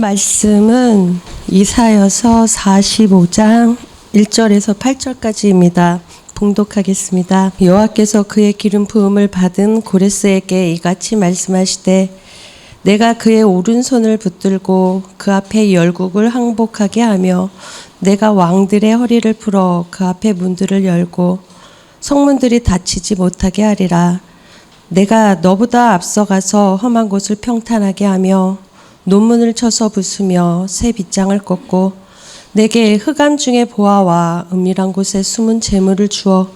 말씀은 이사야서 45장 1절에서 8절까지입니다. 봉독하겠습니다. 여호와께서 그의 기름 부음을 받은 고레스에게 이같이 말씀하시되 내가 그의 오른손을 붙들고 그 앞에 열국을 항복하게 하며 내가 왕들의 허리를 풀어 그 앞에 문들을 열고 성문들이 닫히지 못하게 하리라. 내가 너보다 앞서가서 험한 곳을 평탄하게 하며 논문을 쳐서 부수며 새 빗장을 꽂고 내게 흑암 중에 보아와 은밀한 곳에 숨은 재물을 주어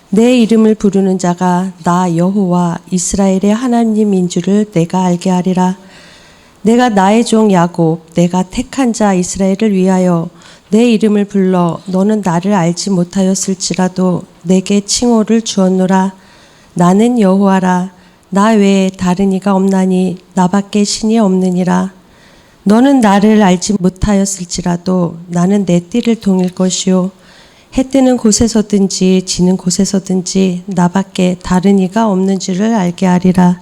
내 이름을 부르는 자가 나 여호와 이스라엘의 하나님인 줄을 내가 알게 하리라. 내가 나의 종 야곱 내가 택한 자 이스라엘을 위하여 내 이름을 불러 너는 나를 알지 못하였을지라도 내게 칭호를 주었노라. 나는 여호와라. 나 외에 다른 이가 없나니 나밖에 신이 없느니라. 너는 나를 알지 못하였을지라도 나는 내 띠를 동일 것이요 해 뜨는 곳에서든지 지는 곳에서든지 나밖에 다른 이가 없는 줄을 알게 하리라.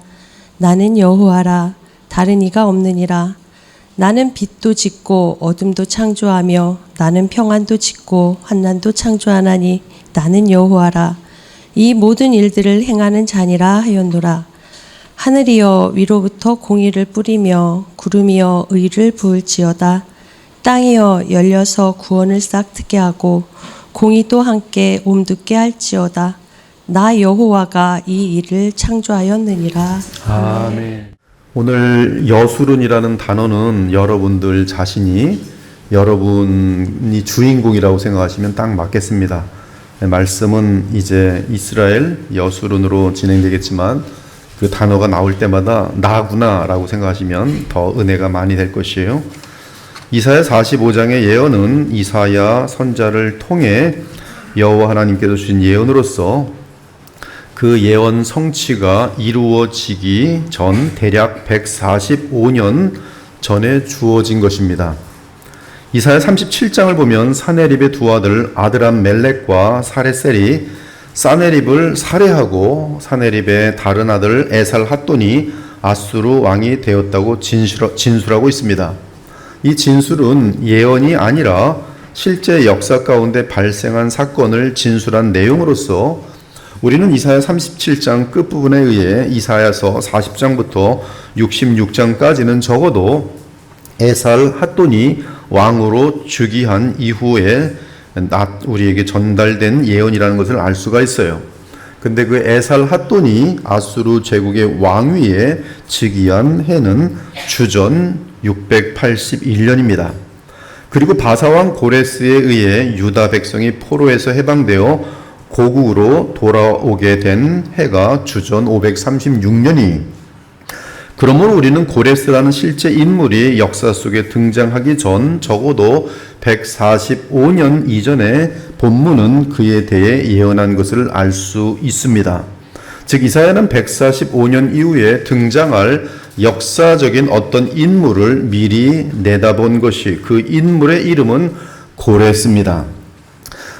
나는 여호와라. 다른 이가 없느니라. 나는 빛도 짓고 어둠도 창조하며 나는 평안도 짓고 환난도 창조하나니 나는 여호와라. 이 모든 일들을 행하는 자니라 하였노라. 하늘이여 위로부터 공의를 뿌리며 구름이여 의를 부을지어다. 땅이여 열려서 구원을 싹트게 하고 공의도 함께 옴듣게 할지어다. 나 여호와가 이 일을 창조하였느니라. 아멘. 오늘 여수론이라는 단어는 여러분들 자신이 여러분이 주인공이라고 생각하시면 딱 맞겠습니다. 말씀은 이제 이스라엘 여수론으로 진행되겠지만 그 단어가 나올 때마다 나구나 라고 생각하시면 더 은혜가 많이 될 것이에요. 이사야 45장의 예언은 이사야 선자를 통해 여호와 하나님께서 주신 예언으로서 그 예언 성취가 이루어지기 전 대략 145년 전에 주어진 것입니다. 이사야 37장을 보면 사네립의 두 아들 아드람 멜렉과 사레셀이 사네립을 살해하고 사네립의 다른 아들 에살 핫돈이 아수르 왕이 되었다고 진술하고 있습니다. 이 진술은 예언이 아니라 실제 역사 가운데 발생한 사건을 진술한 내용으로서 우리는 이사야 37장 끝부분에 의해 이사야서 40장부터 66장까지는 적어도 에살 핫돈이 왕으로 즉위한 이후에 우리에게 전달된 예언이라는 것을 알 수가 있어요. 근데 그 에살 핫돈이 아수르 제국의 왕위에 즉위한 해는 주전 681년입니다. 그리고 바사왕 고레스에 의해 유다 백성이 포로에서 해방되어 고국으로 돌아오게 된 해가 주전 536년이. 그러므로 우리는 고레스라는 실제 인물이 역사 속에 등장하기 전 적어도 145년 이전에 본문은 그에 대해 예언한 것을 알 수 있습니다. 즉 이사야는 145년 이후에 등장할 역사적인 어떤 인물을 미리 내다본 것이, 그 인물의 이름은 고레스입니다.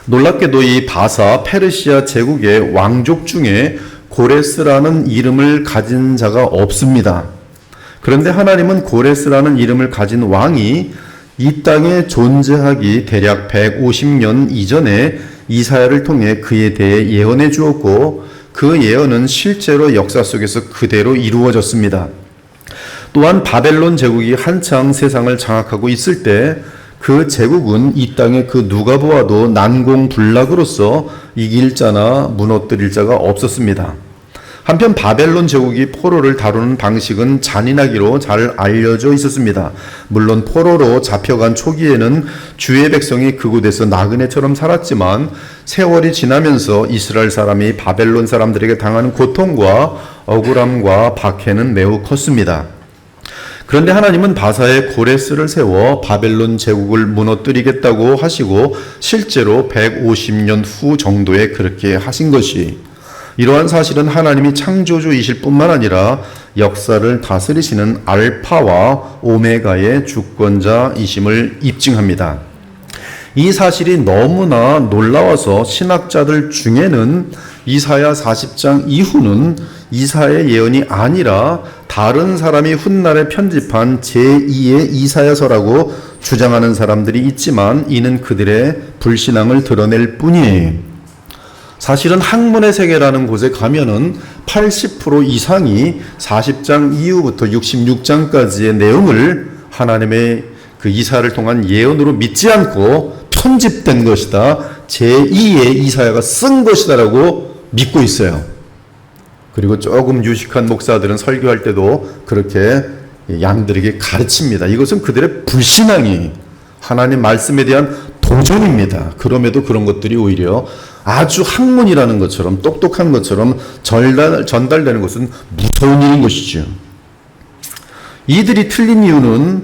놀랍게도 이 바사 페르시아 제국의 왕족 중에 고레스라는 이름을 가진 자가 없습니다. 그런데 하나님은 고레스라는 이름을 가진 왕이 이 땅에 존재하기 대략 150년 이전에 이사야를 통해 그에 대해 예언해 주었고 그 예언은 실제로 역사 속에서 그대로 이루어졌습니다. 또한 바벨론 제국이 한창 세상을 장악하고 있을 때 그 제국은 이 땅에 그 누가 보아도 난공불락으로서 이길 자나 무너뜨릴 자가 없었습니다. 한편 바벨론 제국이 포로를 다루는 방식은 잔인하기로 잘 알려져 있었습니다. 물론 포로로 잡혀간 초기에는 주의 백성이 그곳에서 나그네처럼 살았지만 세월이 지나면서 이스라엘 사람이 바벨론 사람들에게 당하는 고통과 억울함과 박해는 매우 컸습니다. 그런데 하나님은 바사에 고레스를 세워 바벨론 제국을 무너뜨리겠다고 하시고 실제로 150년 후 정도에 그렇게 하신 것이, 이러한 사실은 하나님이 창조주이실 뿐만 아니라 역사를 다스리시는 알파와 오메가의 주권자이심을 입증합니다. 이 사실이 너무나 놀라워서 신학자들 중에는 이사야 40장 이후는 이사야의 예언이 아니라 다른 사람이 훗날에 편집한 제2의 이사야서라고 주장하는 사람들이 있지만 이는 그들의 불신앙을 드러낼 뿐이에요. 사실은 학문의 세계라는 곳에 가면은 80% 이상이 40장 이후부터 66장까지의 내용을 하나님의 그 이사를 통한 예언으로 믿지 않고 편집된 것이다. 제2의 이사야가 쓴 것이다라고 믿고 있어요. 그리고 조금 유식한 목사들은 설교할 때도 그렇게 양들에게 가르칩니다. 이것은 그들의 불신앙이 하나님 말씀에 대한 도전입니다. 그럼에도 그런 것들이 오히려 아주 학문이라는 것처럼 똑똑한 것처럼 전달되는 것은 무서운 일인 것이죠. 이들이 틀린 이유는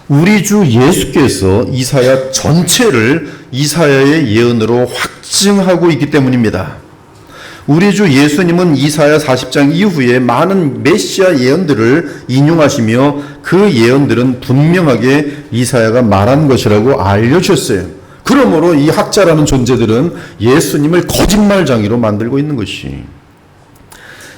우리 주 예수께서 이사야 전체를 이사야의 예언으로 확증하고 있기 때문입니다. 우리 주 예수님은 이사야 40장 이후에 많은 메시아 예언들을 인용하시며 그 예언들은 분명하게 이사야가 말한 것이라고 알려주셨어요. 그러므로 이 학자라는 존재들은 예수님을 거짓말장이로 만들고 있는 것이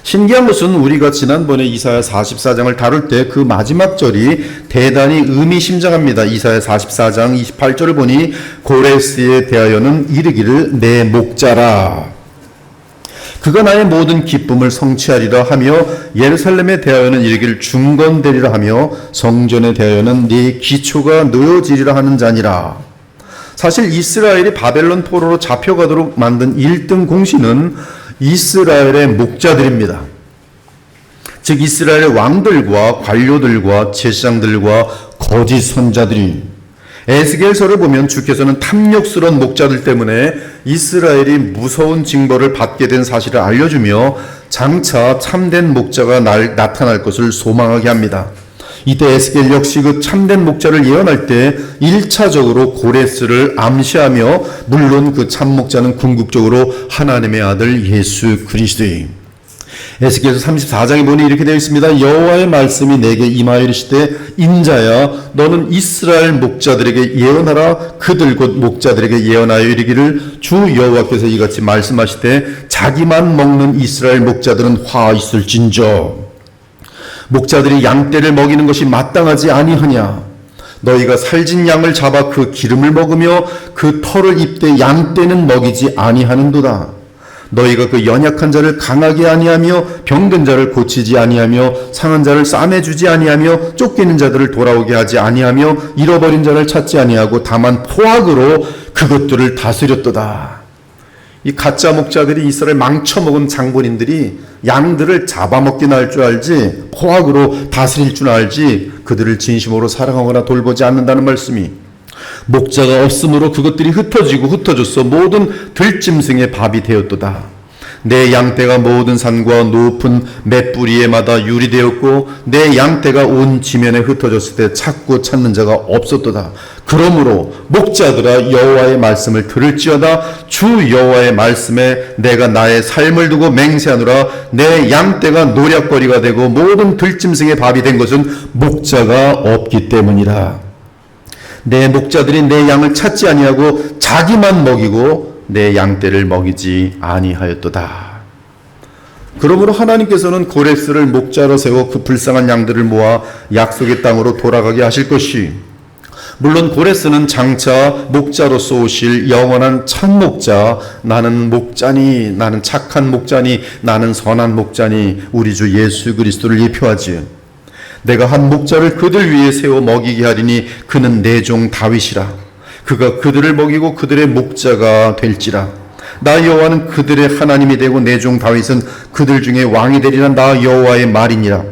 신기한 것은 우리가 지난번에 이사야 44장을 다룰 때 그 마지막 절이 대단히 의미심장합니다. 이사야 44장 28절을 보니 고레스에 대하여는 이르기를 내 목자라 그가 나의 모든 기쁨을 성취하리라 하며 예루살렘에 대하여는 이르기를 중건되리라 하며 성전에 대하여는 네 기초가 놓여지리라 하는 자니라. 사실 이스라엘이 바벨론 포로로 잡혀가도록 만든 1등 공신은 이스라엘의 목자들입니다. 즉 이스라엘의 왕들과 관료들과 제사장들과 거짓 선자들이 에스겔서를 보면 주께서는 탐욕스러운 목자들 때문에 이스라엘이 무서운 징벌을 받게 된 사실을 알려주며 장차 참된 목자가 나타날 것을 소망하게 합니다. 이때 에스겔 역시 그 참된 목자를 예언할 때 1차적으로 고레스를 암시하며 물론 그 참목자는 궁극적으로 하나님의 아들 예수 그리스도임. 에스겔서 34장에 보니 이렇게 되어 있습니다. 여호와의 말씀이 내게 임하여 이르시되 인자야 너는 이스라엘 목자들에게 예언하라. 그들 곧 목자들에게 예언하여 이르기를 주 여호와께서 이같이 말씀하시되 자기만 먹는 이스라엘 목자들은 화 있을진저 목자들이 양떼를 먹이는 것이 마땅하지 아니하냐. 너희가 살진 양을 잡아 그 기름을 먹으며 그 털을 입되 양떼는 먹이지 아니하는도다. 너희가 그 연약한 자를 강하게 아니하며 병든 자를 고치지 아니하며 상한 자를 싸매주지 아니하며 쫓기는 자들을 돌아오게 하지 아니하며 잃어버린 자를 찾지 아니하고 다만 포악으로 그것들을 다스렸도다. 이 가짜 목자들이 이스라엘 망쳐먹은 장본인들이 양들을 잡아먹긴 할 줄 알지 포악으로 다스릴 줄 알지 그들을 진심으로 사랑하거나 돌보지 않는다는 말씀이 목자가 없으므로 그것들이 흩어져서 모든 들짐승의 밥이 되었도다. 내 양떼가 모든 산과 높은 맷뿌리에마다 유리되었고 내 양떼가 온 지면에 흩어졌을 때 찾고 찾는 자가 없었도다. 그러므로 목자들아 여호와의 말씀을 들을지어다. 주 여호와의 말씀에 내가 나의 삶을 두고 맹세하노라. 내 양떼가 노략거리가 되고 모든 들짐승의 밥이 된 것은 목자가 없기 때문이라. 내 목자들이 내 양을 찾지 아니하고 자기만 먹이고 내 양떼를 먹이지 아니하였도다. 그러므로 하나님께서는 고레스를 목자로 세워 그 불쌍한 양들을 모아 약속의 땅으로 돌아가게 하실 것이 물론 고레스는 장차 목자로서 오실 영원한 참목자 나는 목자니 나는 착한 목자니 나는 선한 목자니 우리 주 예수 그리스도를 예표하지. 내가 한 목자를 그들 위에 세워 먹이게 하리니 그는 내 종 다윗이라. 그가 그들을 먹이고 그들의 목자가 될지라. 나 여호와는 그들의 하나님이 되고 내 종 다윗은 그들 중에 왕이 되리라. 나 여호와의 말이니라.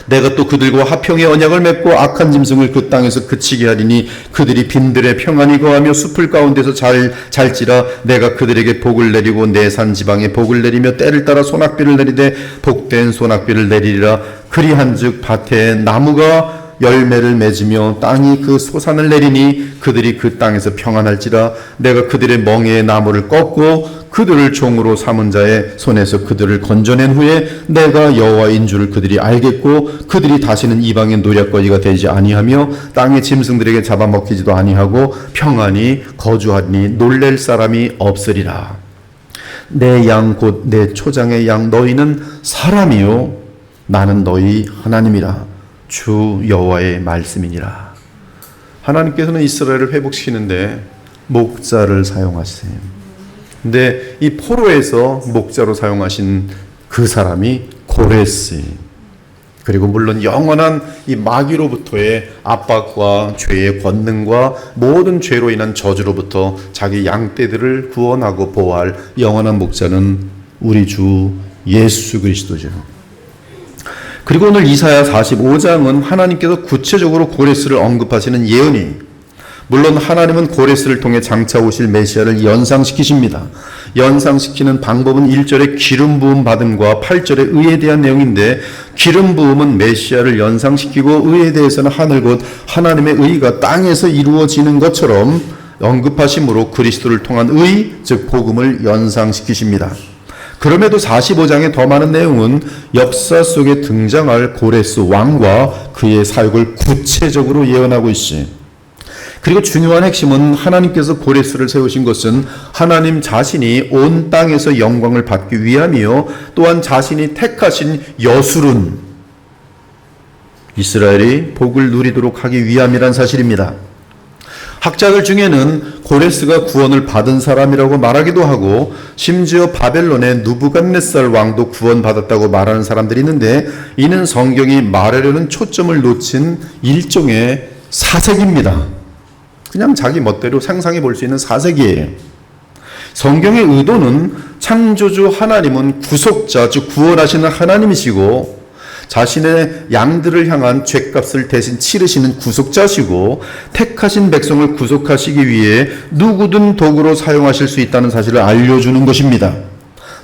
내가 또 그들과 화평의 언약을 맺고 악한 짐승을 그 땅에서 그치게 하리니 그들이 빈들에 평안히 거하며 숲을 가운데서 잘지라. 내가 그들에게 복을 내리고 내 산 지방에 복을 내리며 때를 따라 소낙비를 내리되 복된 소낙비를 내리리라. 그리한즉 밭에 나무가 열매를 맺으며 땅이 그 소산을 내리니 그들이 그 땅에서 평안할지라. 내가 그들의 멍에의 나무를 꺾고 그들을 종으로 삼은 자의 손에서 그들을 건져낸 후에 내가 여호와인 줄을 그들이 알겠고 그들이 다시는 이방의 노략거지가 되지 아니하며 땅의 짐승들에게 잡아먹히지도 아니하고 평안히 거주하니 놀랄 사람이 없으리라. 내 양 곧 내 초장의 양 너희는 사람이요 나는 너희 하나님이라. 주 여호와의 말씀이니라. 하나님께서는 이스라엘을 회복시키는데 목자를 사용하세요. 근데 이 포로에서 목자로 사용하신 그 사람이 고레스, 그리고 물론 영원한 이 마귀로부터의 압박과 죄의 권능과 모든 죄로 인한 저주로부터 자기 양떼들을 구원하고 보호할 영원한 목자는 우리 주 예수 그리스도죠. 그리고 오늘 이사야 45장은 하나님께서 구체적으로 고레스를 언급하시는 예언이, 물론 하나님은 고레스를 통해 장차 오실 메시아를 연상시키십니다. 연상시키는 방법은 1절에 기름 부음 받음과 8절에 의에 대한 내용인데, 기름 부음은 메시아를 연상시키고 의에 대해서는 하늘 곧 하나님의 의가 땅에서 이루어지는 것처럼 언급하심으로 그리스도를 통한 의, 즉 복음을 연상시키십니다. 그럼에도 45장에 더 많은 내용은 역사 속에 등장할 고레스 왕과 그의 사역을 구체적으로 예언하고 있지. 그리고 중요한 핵심은 하나님께서 고레스를 세우신 것은 하나님 자신이 온 땅에서 영광을 받기 위함이요, 또한 자신이 택하신 여술은 이스라엘이 복을 누리도록 하기 위함이란 사실입니다. 학자들 중에는 고레스가 구원을 받은 사람이라고 말하기도 하고, 심지어 바벨론의 누부갓네살 왕도 구원받았다고 말하는 사람들이 있는데, 이는 성경이 말하려는 초점을 놓친 일종의 사색입니다. 그냥 자기 멋대로 상상해 볼 수 있는 사색이에요. 성경의 의도는 창조주 하나님은 구속자, 즉 구원하시는 하나님이시고, 자신의 양들을 향한 죗값을 대신 치르시는 구속자시고, 택하신 백성을 구속하시기 위해 누구든 도구로 사용하실 수 있다는 사실을 알려주는 것입니다.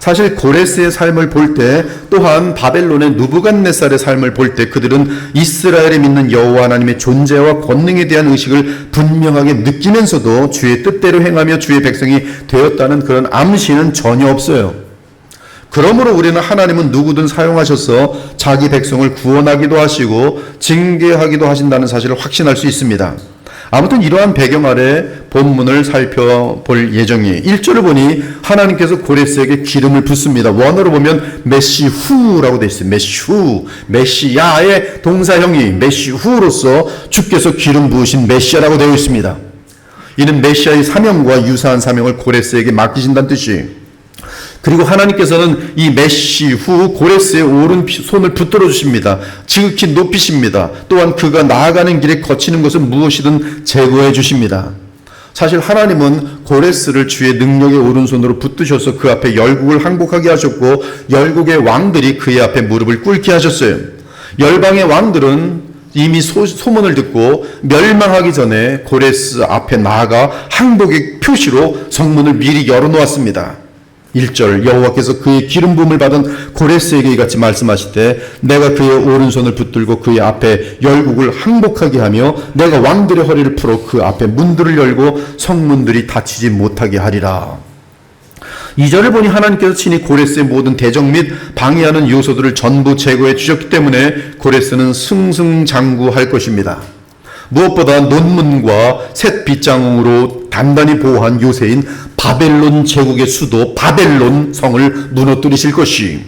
사실 고레스의 삶을 볼 때, 또한 바벨론의 누부갓네살의 삶을 볼 때 그들은 이스라엘이 믿는 여호와 하나님의 존재와 권능에 대한 의식을 분명하게 느끼면서도 주의 뜻대로 행하며 주의 백성이 되었다는 그런 암시는 전혀 없어요. 그러므로 우리는 하나님은 누구든 사용하셔서 자기 백성을 구원하기도 하시고 징계하기도 하신다는 사실을 확신할 수 있습니다. 아무튼 이러한 배경 아래 본문을 살펴볼 예정이에요. 1절을 보니 하나님께서 고레스에게 기름을 붓습니다. 원어로 보면 메시후라고 되어 있어요. 메시후, 메시야의 동사형이 메시후로서 주께서 기름 부으신 메시아라고 되어 있습니다. 이는 메시아의 사명과 유사한 사명을 고레스에게 맡기신다는 뜻이에요. 그리고 하나님께서는 이 메시후 고레스의 오른손을 붙들어 주십니다. 지극히 높이십니다. 또한 그가 나아가는 길에 거치는 것은 무엇이든 제거해 주십니다. 사실 하나님은 고레스를 주의 능력의 오른손으로 붙드셔서 그 앞에 열국을 항복하게 하셨고, 열국의 왕들이 그의 앞에 무릎을 꿇게 하셨어요. 열방의 왕들은 이미 소문을 듣고 멸망하기 전에 고레스 앞에 나아가 항복의 표시로 성문을 미리 열어놓았습니다. 1절, 여호와께서 그의 기름 부음을 받은 고레스에게 이같이 말씀하시되, 내가 그의 오른손을 붙들고 그의 앞에 열국을 항복하게 하며 내가 왕들의 허리를 풀어 그 앞에 문들을 열고 성문들이 닫히지 못하게 하리라. 2절을 보니 하나님께서 친히 고레스의 모든 대적 및 방해하는 요소들을 전부 제거해 주셨기 때문에 고레스는 승승장구할 것입니다. 무엇보다 논문과 셋 빗장으로 단단히 보호한 요새인 바벨론 제국의 수도 바벨론 성을 무너뜨리실 것이,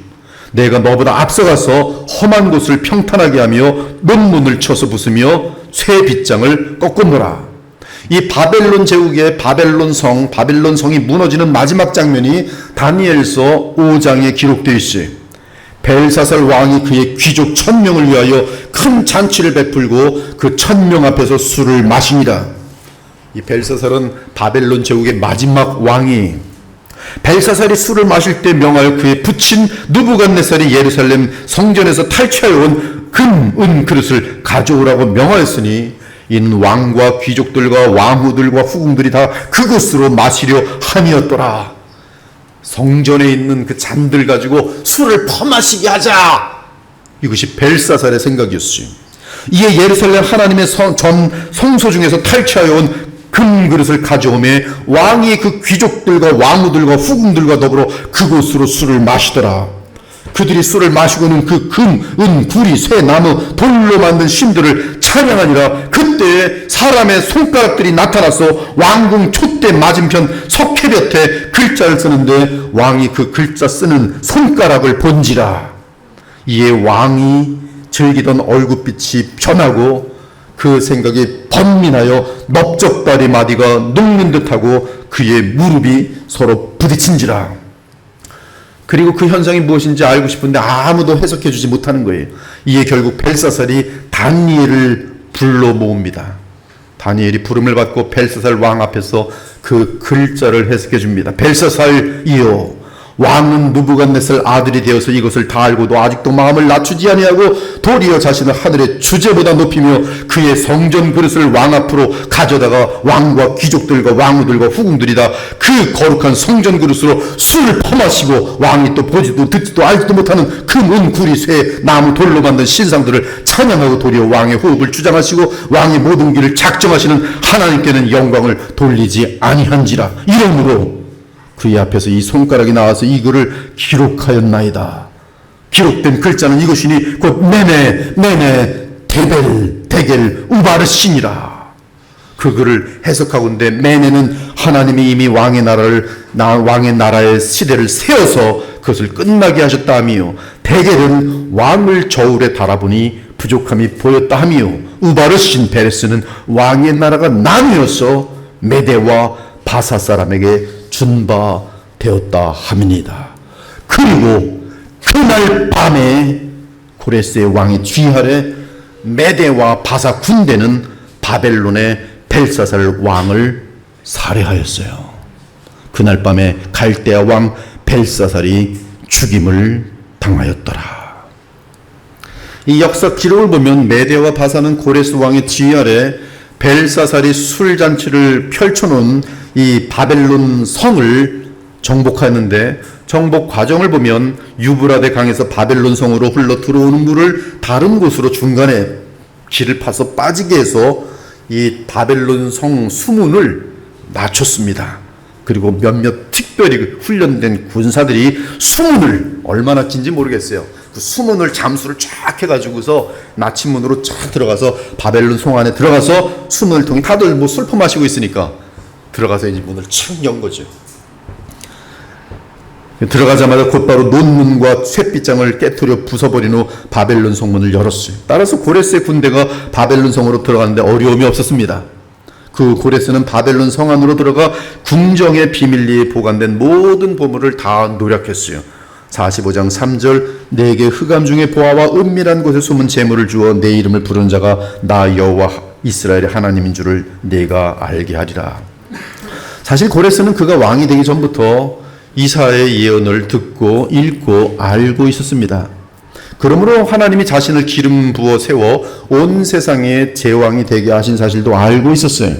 내가 너보다 앞서가서 험한 곳을 평탄하게 하며 논문을 쳐서 부수며 쇠 빗장을 꺾었노라. 이 바벨론 제국의 바벨론 성이 무너지는 마지막 장면이 다니엘서 5장에 기록되어 있어요. 벨사살 왕이 그의 귀족 1000명을 위하여 큰 잔치를 베풀고 그 1000명 앞에서 술을 마시니라. 이 벨사살은 바벨론 제국의 마지막 왕이, 벨사살이 술을 마실 때 명하여 그의 부친 누부갓네살이 예루살렘 성전에서 탈취하여온 금, 은 그릇을 가져오라고 명하였으니, 이는 왕과 귀족들과 왕후들과 후궁들이 다 그것으로 마시려 함이었더라. 성전에 있는 그 잔들 가지고 술을 퍼마시게 하자. 이것이 벨사살의 생각이었어요. 이에 예루살렘 하나님의 전 성소 중에서 탈취하여 온 금그릇을 가져오매 왕이 그 귀족들과 왕후들과 후궁들과 더불어 그곳으로 술을 마시더라. 그들이 술을 마시고는 그 금, 은, 구리, 쇠, 나무, 돌로 만든 신들을 찬양하니라. 그때 사람의 손가락들이 나타나서 왕궁 촛대 맞은편 석회볕에 글자를 쓰는데 왕이 그 글자 쓰는 손가락을 본지라. 이에 왕이 즐기던 얼굴빛이 변하고 그 생각이 번민하여 넓적다리 마디가 녹는 듯하고 그의 무릎이 서로 부딪힌지라. 그리고 그 현상이 무엇인지 알고 싶은데 아무도 해석해 주지 못하는 거예요. 이에 결국 벨사살이 다니엘을 불러 모읍니다. 다니엘이 부름을 받고 벨사살 왕 앞에서 그 글자를 해석해 줍니다. 벨사살이여, 왕은 느부갓네살 아들이 되어서 이것을 다 알고도 아직도 마음을 낮추지 아니하고 도리어 자신을 하늘의 주제보다 높이며 그의 성전 그릇을 왕 앞으로 가져다가 왕과 귀족들과 왕후들과 후궁들이다 그 거룩한 성전 그릇으로 술을 퍼마시고 왕이 또 보지도 듣지도 알지도 못하는 금, 은, 구리, 쇠, 나무, 돌로 만든 신상들을 찬양하고 도리어 왕의 호흡을 주장하시고 왕의 모든 길을 작정하시는 하나님께는 영광을 돌리지 아니한지라. 이러므로 그의 앞에서 이 손가락이 나와서 이 글을 기록하였나이다. 기록된 글자는 이것이니 곧 메네 데벨 데겔 우바르신이라. 그 글을 해석하건대 메네는 하나님이 이미 왕의 나라의 시대를 세워서 그것을 끝나게 하셨다 하며, 데겔은 왕을 저울에 달아보니 부족함이 보였다 하며, 우바르신 베레스는 왕의 나라가 나뉘어서 메대와 바사 사람에게 준바 되었다 함이니이다. 그리고 그날 밤에 고레스의 왕의 쥐 아래 메대와 바사 군대는 바벨론의 벨사살 왕을 살해하였어요. 그날 밤에 갈대아 왕 벨사살이 죽임을 당하였더라. 이 역사 기록을 보면 메대와 바사는 고레스 왕의 쥐 아래 벨사살이 술잔치를 펼쳐놓은 이 바벨론 성을 정복하였는데, 정복 과정을 보면 유브라데 강에서 바벨론 성으로 흘러 들어오는 물을 다른 곳으로 중간에 길을 파서 빠지게 해서 이 바벨론 성 수문을 낮췄습니다. 그리고 몇몇 특별히 훈련된 군사들이 수문을, 얼마나 긴지 모르겠어요, 그 수문을 잠수를 쫙 해가지고서 나침문으로 쫙 들어가서 바벨론 성 안에 들어가서 수문을 통해, 다들 뭐 술 퍼마시고 있으니까 들어가서 이제 문을 칙 연 거죠. 들어가자마자 곧바로 논문과 쇠빗장을 깨트려 부숴버린 후 바벨론 성문을 열었어요. 따라서 고레스의 군대가 바벨론 성으로 들어가는데 어려움이 없었습니다. 그 고레스는 바벨론 성 안으로 들어가 궁정의 비밀리에 보관된 모든 보물을 다 노력했어요. 45장 3절, 내게 흑암 중에 보아와 은밀한 곳에 숨은 재물을 주어 내 이름을 부른 자가 나 여호와 이스라엘의 하나님인 줄을 내가 알게 하리라. 사실 고레스는 그가 왕이 되기 전부터 이사야의 예언을 듣고 읽고 알고 있었습니다. 그러므로 하나님이 자신을 기름 부어 세워 온 세상의 제왕이 되게 하신 사실도 알고 있었어요.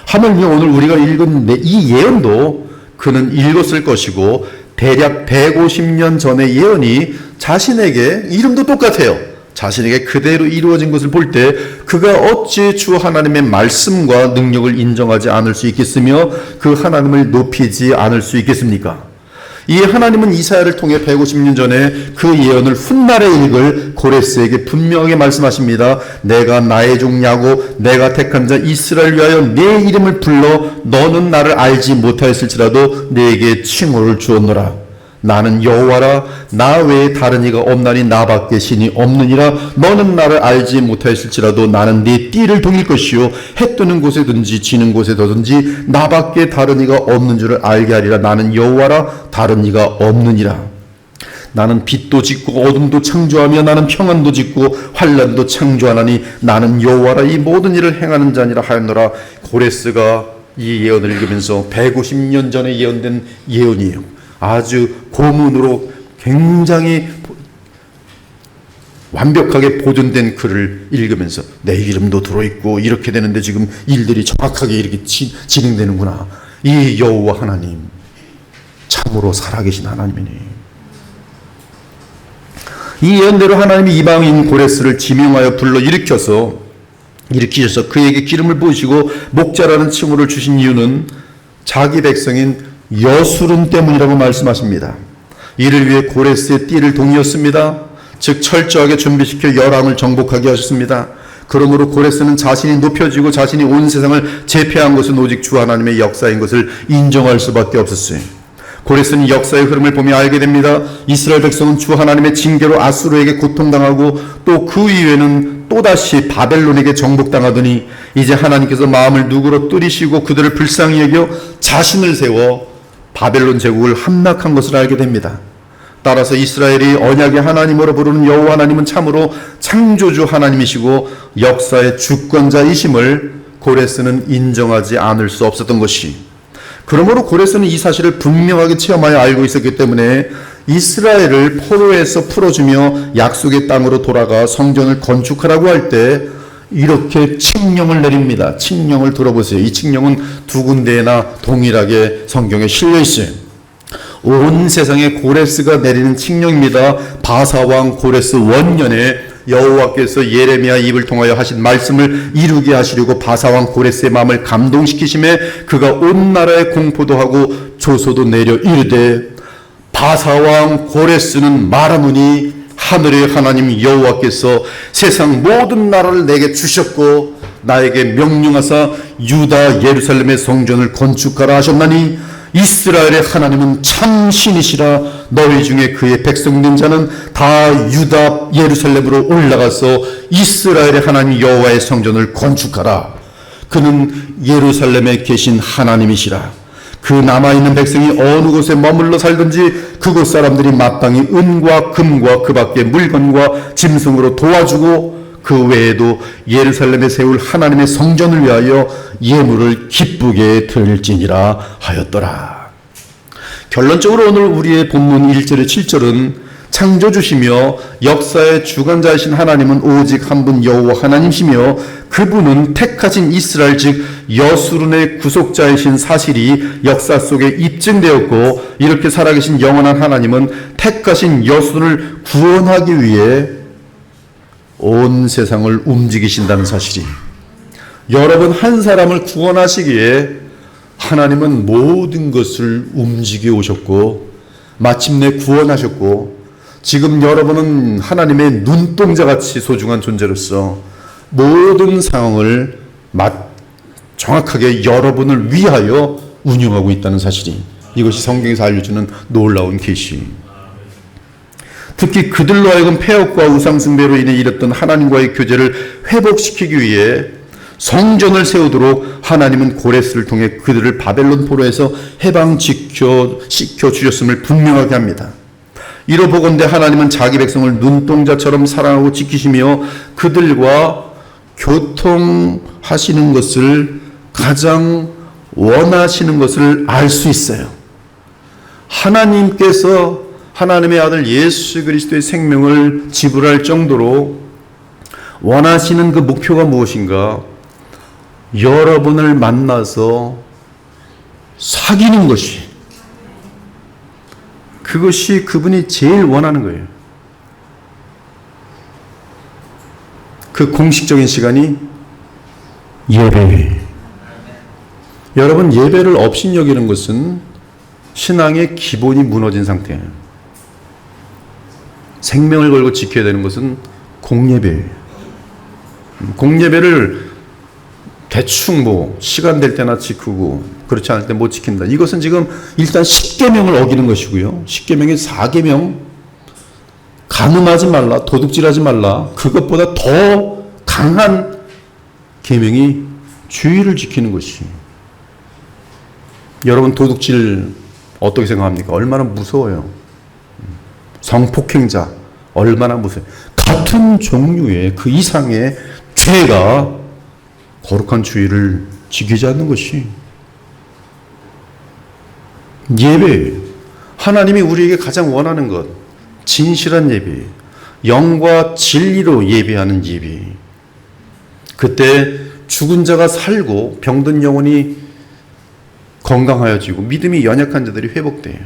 하물며 오늘 우리가 읽은 이 예언도 그는 읽었을 것이고, 대략 150년 전의 예언이 자신에게, 이름도 똑같아요, 자신에게 그대로 이루어진 것을 볼 때 그가 어찌 주 하나님의 말씀과 능력을 인정하지 않을 수 있겠으며 그 하나님을 높이지 않을 수 있겠습니까? 이 하나님은 이사야를 통해 150년 전에 그 예언을 훗날에 읽을 고레스에게 분명하게 말씀하십니다. 내가 나의 종 야곱, 내가 택한 자 이스라엘 위하여 내 이름을 불러 너는 나를 알지 못하였을지라도 내게 칭호를 주었노라. 나는 여호와라, 나 외에 다른 이가 없나니 나밖에 신이 없느니라. 너는 나를 알지 못하였을지라도 나는 네 띠를 동일 것이요 해 뜨는 곳에든지 지는 곳에든지 나밖에 다른 이가 없는 줄을 알게 하리라. 나는 여호와라, 다른 이가 없느니라. 나는 빛도 짓고 어둠도 창조하며 나는 평안도 짓고 환란도 창조하나니 나는 여호와라, 이 모든 일을 행하는 자니라 하였노라. 고레스가 이 예언을 읽으면서 150년 전에 예언된 예언이에요. 아주 고문으로 굉장히 완벽하게 보존된 글을 읽으면서 내 이름도 들어있고 이렇게 되는데 지금 일들이 정확하게 이렇게 진행되는구나. 이 여호와 하나님 참으로 살아계신 하나님이니. 이 예언대로 하나님이 이방인 고레스를 지명하여 불러 일으키셔서 그에게 기름을 부으시고 목자라는 칭호를 주신 이유는 자기 백성인 여수른 때문이라고 말씀하십니다. 이를 위해 고레스의 띠를 동이었습니다. 즉 철저하게 준비시켜 열왕을 정복하게 하셨습니다. 그러므로 고레스는 자신이 높여지고 자신이 온 세상을 제패한 것은 오직 주 하나님의 역사인 것을 인정할 수밖에 없었어요. 고레스는 역사의 흐름을 보며 알게 됩니다. 이스라엘 백성은 주 하나님의 징계로 아수르에게 고통당하고 또 그 이후에는 또다시 바벨론에게 정복당하더니 이제 하나님께서 마음을 누그러뜨리시고 그들을 불쌍히 여겨 자신을 세워 바벨론 제국을 함락한 것을 알게 됩니다. 따라서 이스라엘이 언약의 하나님으로 부르는 여호와 하나님은 참으로 창조주 하나님이시고 역사의 주권자이심을 고레스는 인정하지 않을 수 없었던 것이, 그러므로 고레스는 이 사실을 분명하게 체험하여 알고 있었기 때문에 이스라엘을 포로에서 풀어주며 약속의 땅으로 돌아가 성전을 건축하라고 할 때 이렇게 칙령을 내립니다. 칙령을 들어보세요. 이 칙령은 두 군데나 동일하게 성경에 실려 있어요. 온 세상에 고레스가 내리는 칙령입니다. 바사왕 고레스 원년에 여호와께서 예레미야 입을 통하여 하신 말씀을 이루게 하시려고 바사왕 고레스의 마음을 감동시키심에 그가 온 나라에 공포도 하고 조소도 내려 이르되, 바사왕 고레스는 말하노니 하늘의 하나님 여호와께서 세상 모든 나라를 내게 주셨고 나에게 명령하사 유다 예루살렘의 성전을 건축하라 하셨나니 이스라엘의 하나님은 참 신이시라. 너희 중에 그의 백성된 자는 다 유다 예루살렘으로 올라가서 이스라엘의 하나님 여호와의 성전을 건축하라. 그는 예루살렘에 계신 하나님이시라. 그 남아있는 백성이 어느 곳에 머물러 살든지 그곳 사람들이 마땅히 은과 금과 그 밖의 물건과 짐승으로 도와주고 그 외에도 예루살렘에 세울 하나님의 성전을 위하여 예물을 기쁘게 드릴지니라 하였더라. 결론적으로 오늘 우리의 본문 1절에 7절은 창조주시며 역사의 주관자이신 하나님은 오직 한 분 여호와 하나님이시며 그분은 택하신 이스라엘 즉 여수른의 구속자이신 사실이 역사 속에 입증되었고, 이렇게 살아계신 영원한 하나님은 택하신 여수른을 구원하기 위해 온 세상을 움직이신다는 사실이, 여러분 한 사람을 구원하시기에 하나님은 모든 것을 움직여 오셨고 마침내 구원하셨고, 지금 여러분은 하나님의 눈동자같이 소중한 존재로서 모든 상황을 정확하게 여러분을 위하여 운영하고 있다는 사실이, 이것이 성경에서 알려주는 놀라운 계시. 특히 그들로 하여금 폐역과 우상숭배로 인해 잃었던 하나님과의 교제를 회복시키기 위해 성전을 세우도록 하나님은 고레스를 통해 그들을 바벨론 포로에서 해방시켜 주셨음을 분명하게 합니다. 이로 보건대 하나님은 자기 백성을 눈동자처럼 사랑하고 지키시며 그들과 교통하시는 것을 가장 원하시는 것을 알 수 있어요. 하나님께서 하나님의 아들 예수 그리스도의 생명을 지불할 정도로 원하시는 그 목표가 무엇인가? 여러분을 만나서 사귀는 것이, 그것이 그분이 제일 원하는 거예요. 그 공식적인 시간이 예배. 여러분, 예배를 업신여기는 것은 신앙의 기본이 무너진 상태예요. 생명을 걸고 지켜야 되는 것은 공예배예요. 공예배를 대충 시간 될 때나 지키고 그렇지 않을 때 못 지킨다. 이것은 지금 일단 10계명을 어기는 것이고요. 10계명의 4계명, 간음하지 말라, 도둑질하지 말라, 그것보다 더 강한 계명이 주의를 지키는 것이. 여러분, 도둑질 어떻게 생각합니까? 얼마나 무서워요. 성폭행자 얼마나 무서워요. 같은 종류의 그 이상의 죄가 거룩한 주의를 지키지 않는 것이 예배. 하나님이 우리에게 가장 원하는 것, 진실한 예배, 영과 진리로 예배하는 예배. 그때 죽은 자가 살고 병든 영혼이 건강하여지고 믿음이 연약한 자들이 회복돼요.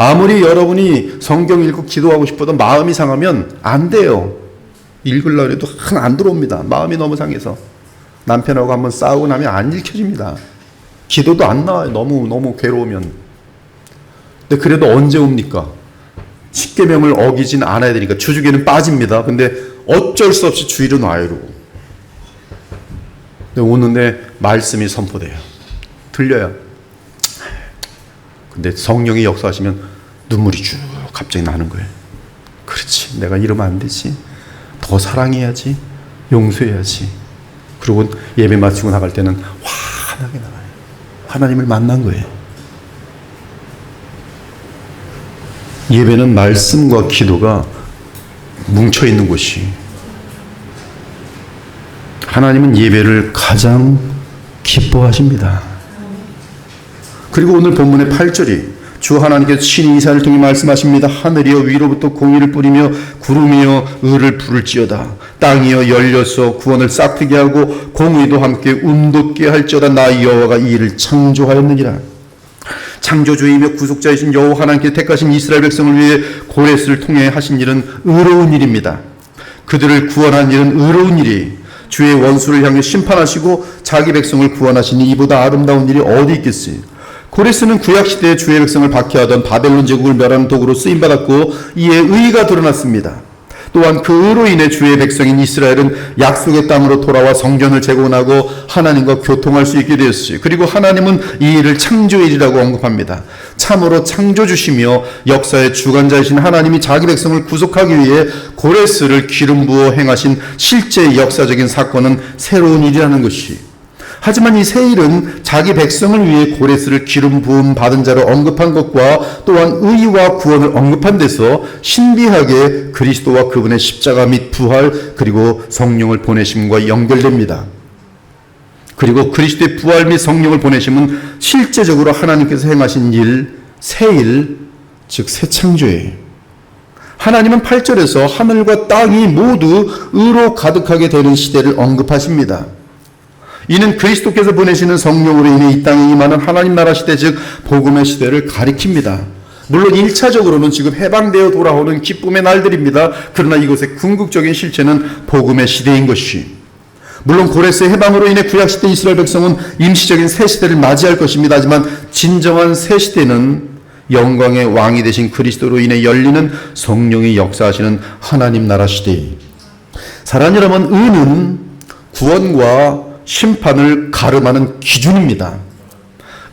아무리 여러분이 성경 읽고 기도하고 싶어도 마음이 상하면 안 돼요. 읽으려고 해도 안 들어옵니다. 마음이 너무 상해서. 남편하고 한번 싸우고 나면 안 읽혀집니다. 기도도 안 나와요. 너무 괴로우면. 근데 그래도 언제 옵니까? 십계명을 어기진 않아야 되니까 주중에는 빠집니다. 근데 어쩔 수 없이 주일은 와요. 이러고. 근데 오는데 말씀이 선포돼요. 들려요. 근데 성령이 역사하시면 눈물이 쭉 갑자기 나는 거예요. 그렇지. 내가 이러면 안 되지. 더 사랑해야지. 용서해야지. 그리고 예배 마치고 나갈 때는 환하게 나가요. 하나님을 만난 거예요. 예배는 말씀과 기도가 뭉쳐있는 곳이. 하나님은 예배를 가장 기뻐하십니다. 그리고 오늘 본문의 8절이 주 하나님께서 친히 이사야를 통해 말씀하십니다. 하늘이여 위로부터 공의를 뿌리며 구름이여 의를 부를지어다. 땅이여 열려서 구원을 싹트게 하고 공의도 함께 움돋게 할지어다. 나 여호와가 이 일을 창조하였느니라. 창조주이며 구속자이신 여호와 하나님께서 택하신 이스라엘 백성을 위해 고레스를 통해 하신 일은 의로운 일입니다. 그들을 구원한 일은 의로운 일이, 주의 원수를 향해 심판하시고 자기 백성을 구원하시니 이보다 아름다운 일이 어디 있겠어요. 고레스는 구약시대에 주의 백성을 박해하던 바벨론 제국을 멸하는 도구로 쓰임받았고 이에 의의가 드러났습니다. 또한 그 의로 인해 주의 백성인 이스라엘은 약속의 땅으로 돌아와 성전을 재건하고 하나님과 교통할 수 있게 되었어요. 그리고 하나님은 이 일을 창조일이라고 언급합니다. 참으로 창조주시며 역사의 주관자이신 하나님이 자기 백성을 구속하기 위해 고레스를 기름 부어 행하신 실제 역사적인 사건은 새로운 일이라는 것이. 하지만 이 새 일은 자기 백성을 위해 고레스를 기름 부음 받은 자로 언급한 것과 또한 의와 구원을 언급한 데서 신비하게 그리스도와 그분의 십자가 및 부활 그리고 성령을 보내심과 연결됩니다. 그리고 그리스도의 부활 및 성령을 보내심은 실제적으로 하나님께서 행하신 일, 새 일, 즉 새 창조예요. 하나님은 8절에서 하늘과 땅이 모두 의로 가득하게 되는 시대를 언급하십니다. 이는 그리스도께서 보내시는 성령으로 인해 이 땅에 임하는 하나님 나라 시대, 즉 복음의 시대를 가리킵니다. 물론 1차적으로는 지금 해방되어 돌아오는 기쁨의 날들입니다. 그러나 이것의 궁극적인 실체는 복음의 시대인 것이. 물론 고레스의 해방으로 인해 구약시대 이스라엘 백성은 임시적인 새 시대를 맞이할 것입니다. 하지만 진정한 새 시대는 영광의 왕이 되신 그리스도로 인해 열리는 성령이 역사하시는 하나님 나라 시대이에요. 사랑하는 여러분, 의는 구원과 심판을 가름하는 기준입니다.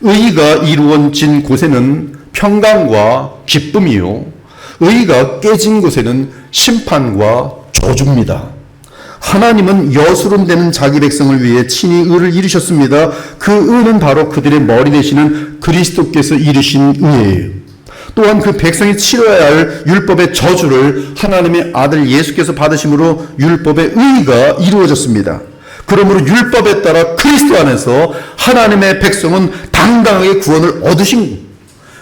의가 이루어진 곳에는 평강과 기쁨이요, 의가 깨진 곳에는 심판과 저주입니다. 하나님은 여수론되는 자기 백성을 위해 친히 의를 이루셨습니다. 그 의는 바로 그들의 머리 되시는 그리스도께서 이루신 의예요. 또한 그 백성이 치러야 할 율법의 저주를 하나님의 아들 예수께서 받으심으로 율법의 의가 이루어졌습니다. 그러므로 율법에 따라 그리스도 안에서 하나님의 백성은 당당하게 구원을 얻으신,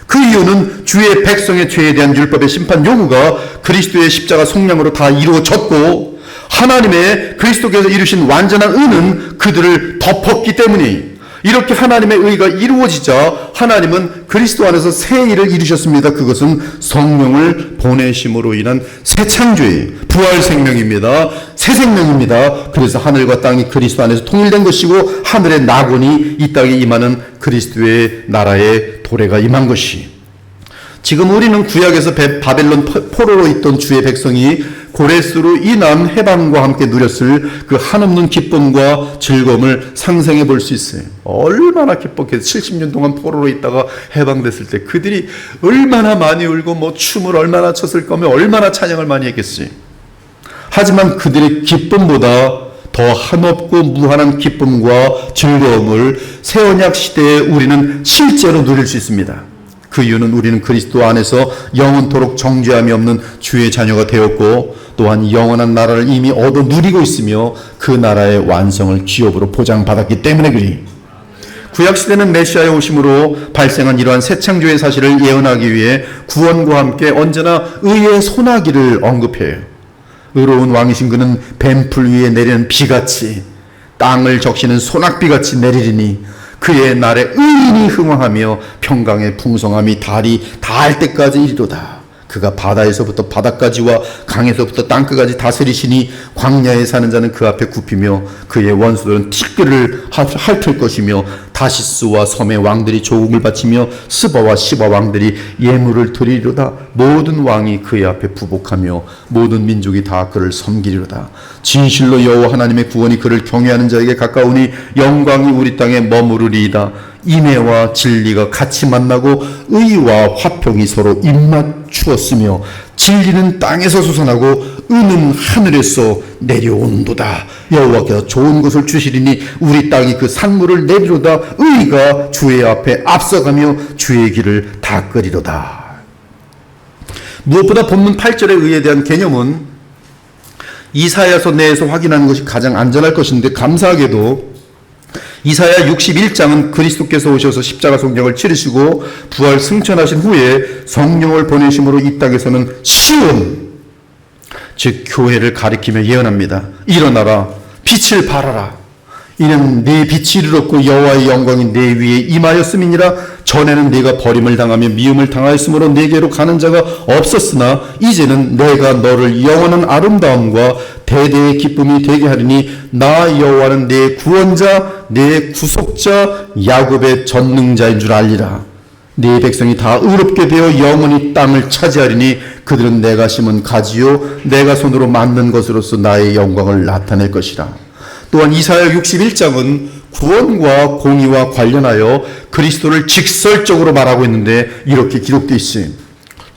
그 이유는 주의 백성의 죄에 대한 율법의 심판 요구가 그리스도의 십자가 속량으로 다 이루어졌고 하나님의 그리스도께서 이루신 완전한 의는 그들을 덮었기 때문에, 이렇게 하나님의 의가 이루어지자 하나님은 그리스도 안에서 새 일을 이루셨습니다. 그것은 성령을 보내심으로 인한 새 창조의 부활 생명입니다. 새 생명입니다. 그래서 하늘과 땅이 그리스도 안에서 통일된 것이고 하늘의 낙원이 이 땅에 임하는 그리스도의 나라의 도래가 임한 것이. 지금 우리는 구약에서 바벨론 포로로 있던 주의 백성이 고레스로 인한 해방과 함께 누렸을 그 한없는 기쁨과 즐거움을 상상해 볼 수 있어요. 얼마나 기뻤겠어요. 70년 동안 포로로 있다가 해방됐을 때 그들이 얼마나 많이 울고 춤을 얼마나 췄을 거면 얼마나 찬양을 많이 했겠어요. 하지만 그들의 기쁨보다 더 한없고 무한한 기쁨과 즐거움을 새 언약 시대에 우리는 실제로 누릴 수 있습니다. 그 이유는 우리는 그리스도 안에서 영원토록 정죄함이 없는 주의 자녀가 되었고 또한 영원한 나라를 이미 얻어 누리고 있으며 그 나라의 완성을 기업으로 보장받았기 때문에 그리. 구약시대는 메시아의 오심으로 발생한 이러한 새 창조의 사실을 예언하기 위해 구원과 함께 언제나 의의 소나기를 언급해요. 의로운 왕이신 그는 뱀풀 위에 내리는 비같이 땅을 적시는 소낙비같이 내리리니 그의 날에 의인이 흥왕하며 평강의 풍성함이 달이 닿을 때까지 이르도다. 그가 바다에서부터 바다까지와 강에서부터 땅끝까지 다스리시니 광야에 사는 자는 그 앞에 굽히며 그의 원수들은 티끌을 핥을 것이며 다시스와 섬의 왕들이 조국을 바치며 스바와 시바 왕들이 예물을 드리리로다. 모든 왕이 그의 앞에 부복하며 모든 민족이 다 그를 섬기리로다. 진실로 여호와 하나님의 구원이 그를 경외하는 자에게 가까우니 영광이 우리 땅에 머무르리이다. 인애와 진리가 같이 만나고 의와 화평이 서로 입맞추었으며 진리는 땅에서 솟아나고 의는 하늘에서 내려온도다. 여호와께서 좋은 것을 주시리니 우리 땅이 그 산물을 내리로다. 의가 주의 앞에 앞서가며 주의 길을 닦으리로다. 무엇보다 본문 8절의 의에 대한 개념은 이사야서 내에서 확인하는 것이 가장 안전할 것인데, 감사하게도 이사야 61장은 그리스도께서 오셔서 십자가 속령을 치르시고 부활 승천하신 후에 성령을 보내심으로 이 땅에서는 시온, 즉 교회를 가리키며 예언합니다. 일어나라, 빛을 발하라. 이는 네 빛이 이르렀고 여호와의 영광이 네 위에 임하였음이니라. 전에는 네가 버림을 당하며 미움을 당하였으므로 네게로 가는 자가 없었으나 이제는 내가 너를 영원한 아름다움과 대대의 기쁨이 되게 하리니 나 여호와는 네 구원자, 네 구속자, 야곱의 전능자인 줄 알리라. 네 백성이 다 의롭게 되어 영원히 땅을 차지하리니 그들은 내가 심은 가지요 내가 손으로 만든 것으로서 나의 영광을 나타낼 것이라. 또한 이사야 61장은 구원과 공의와 관련하여 그리스도를 직설적으로 말하고 있는데 이렇게 기록되어 있어요.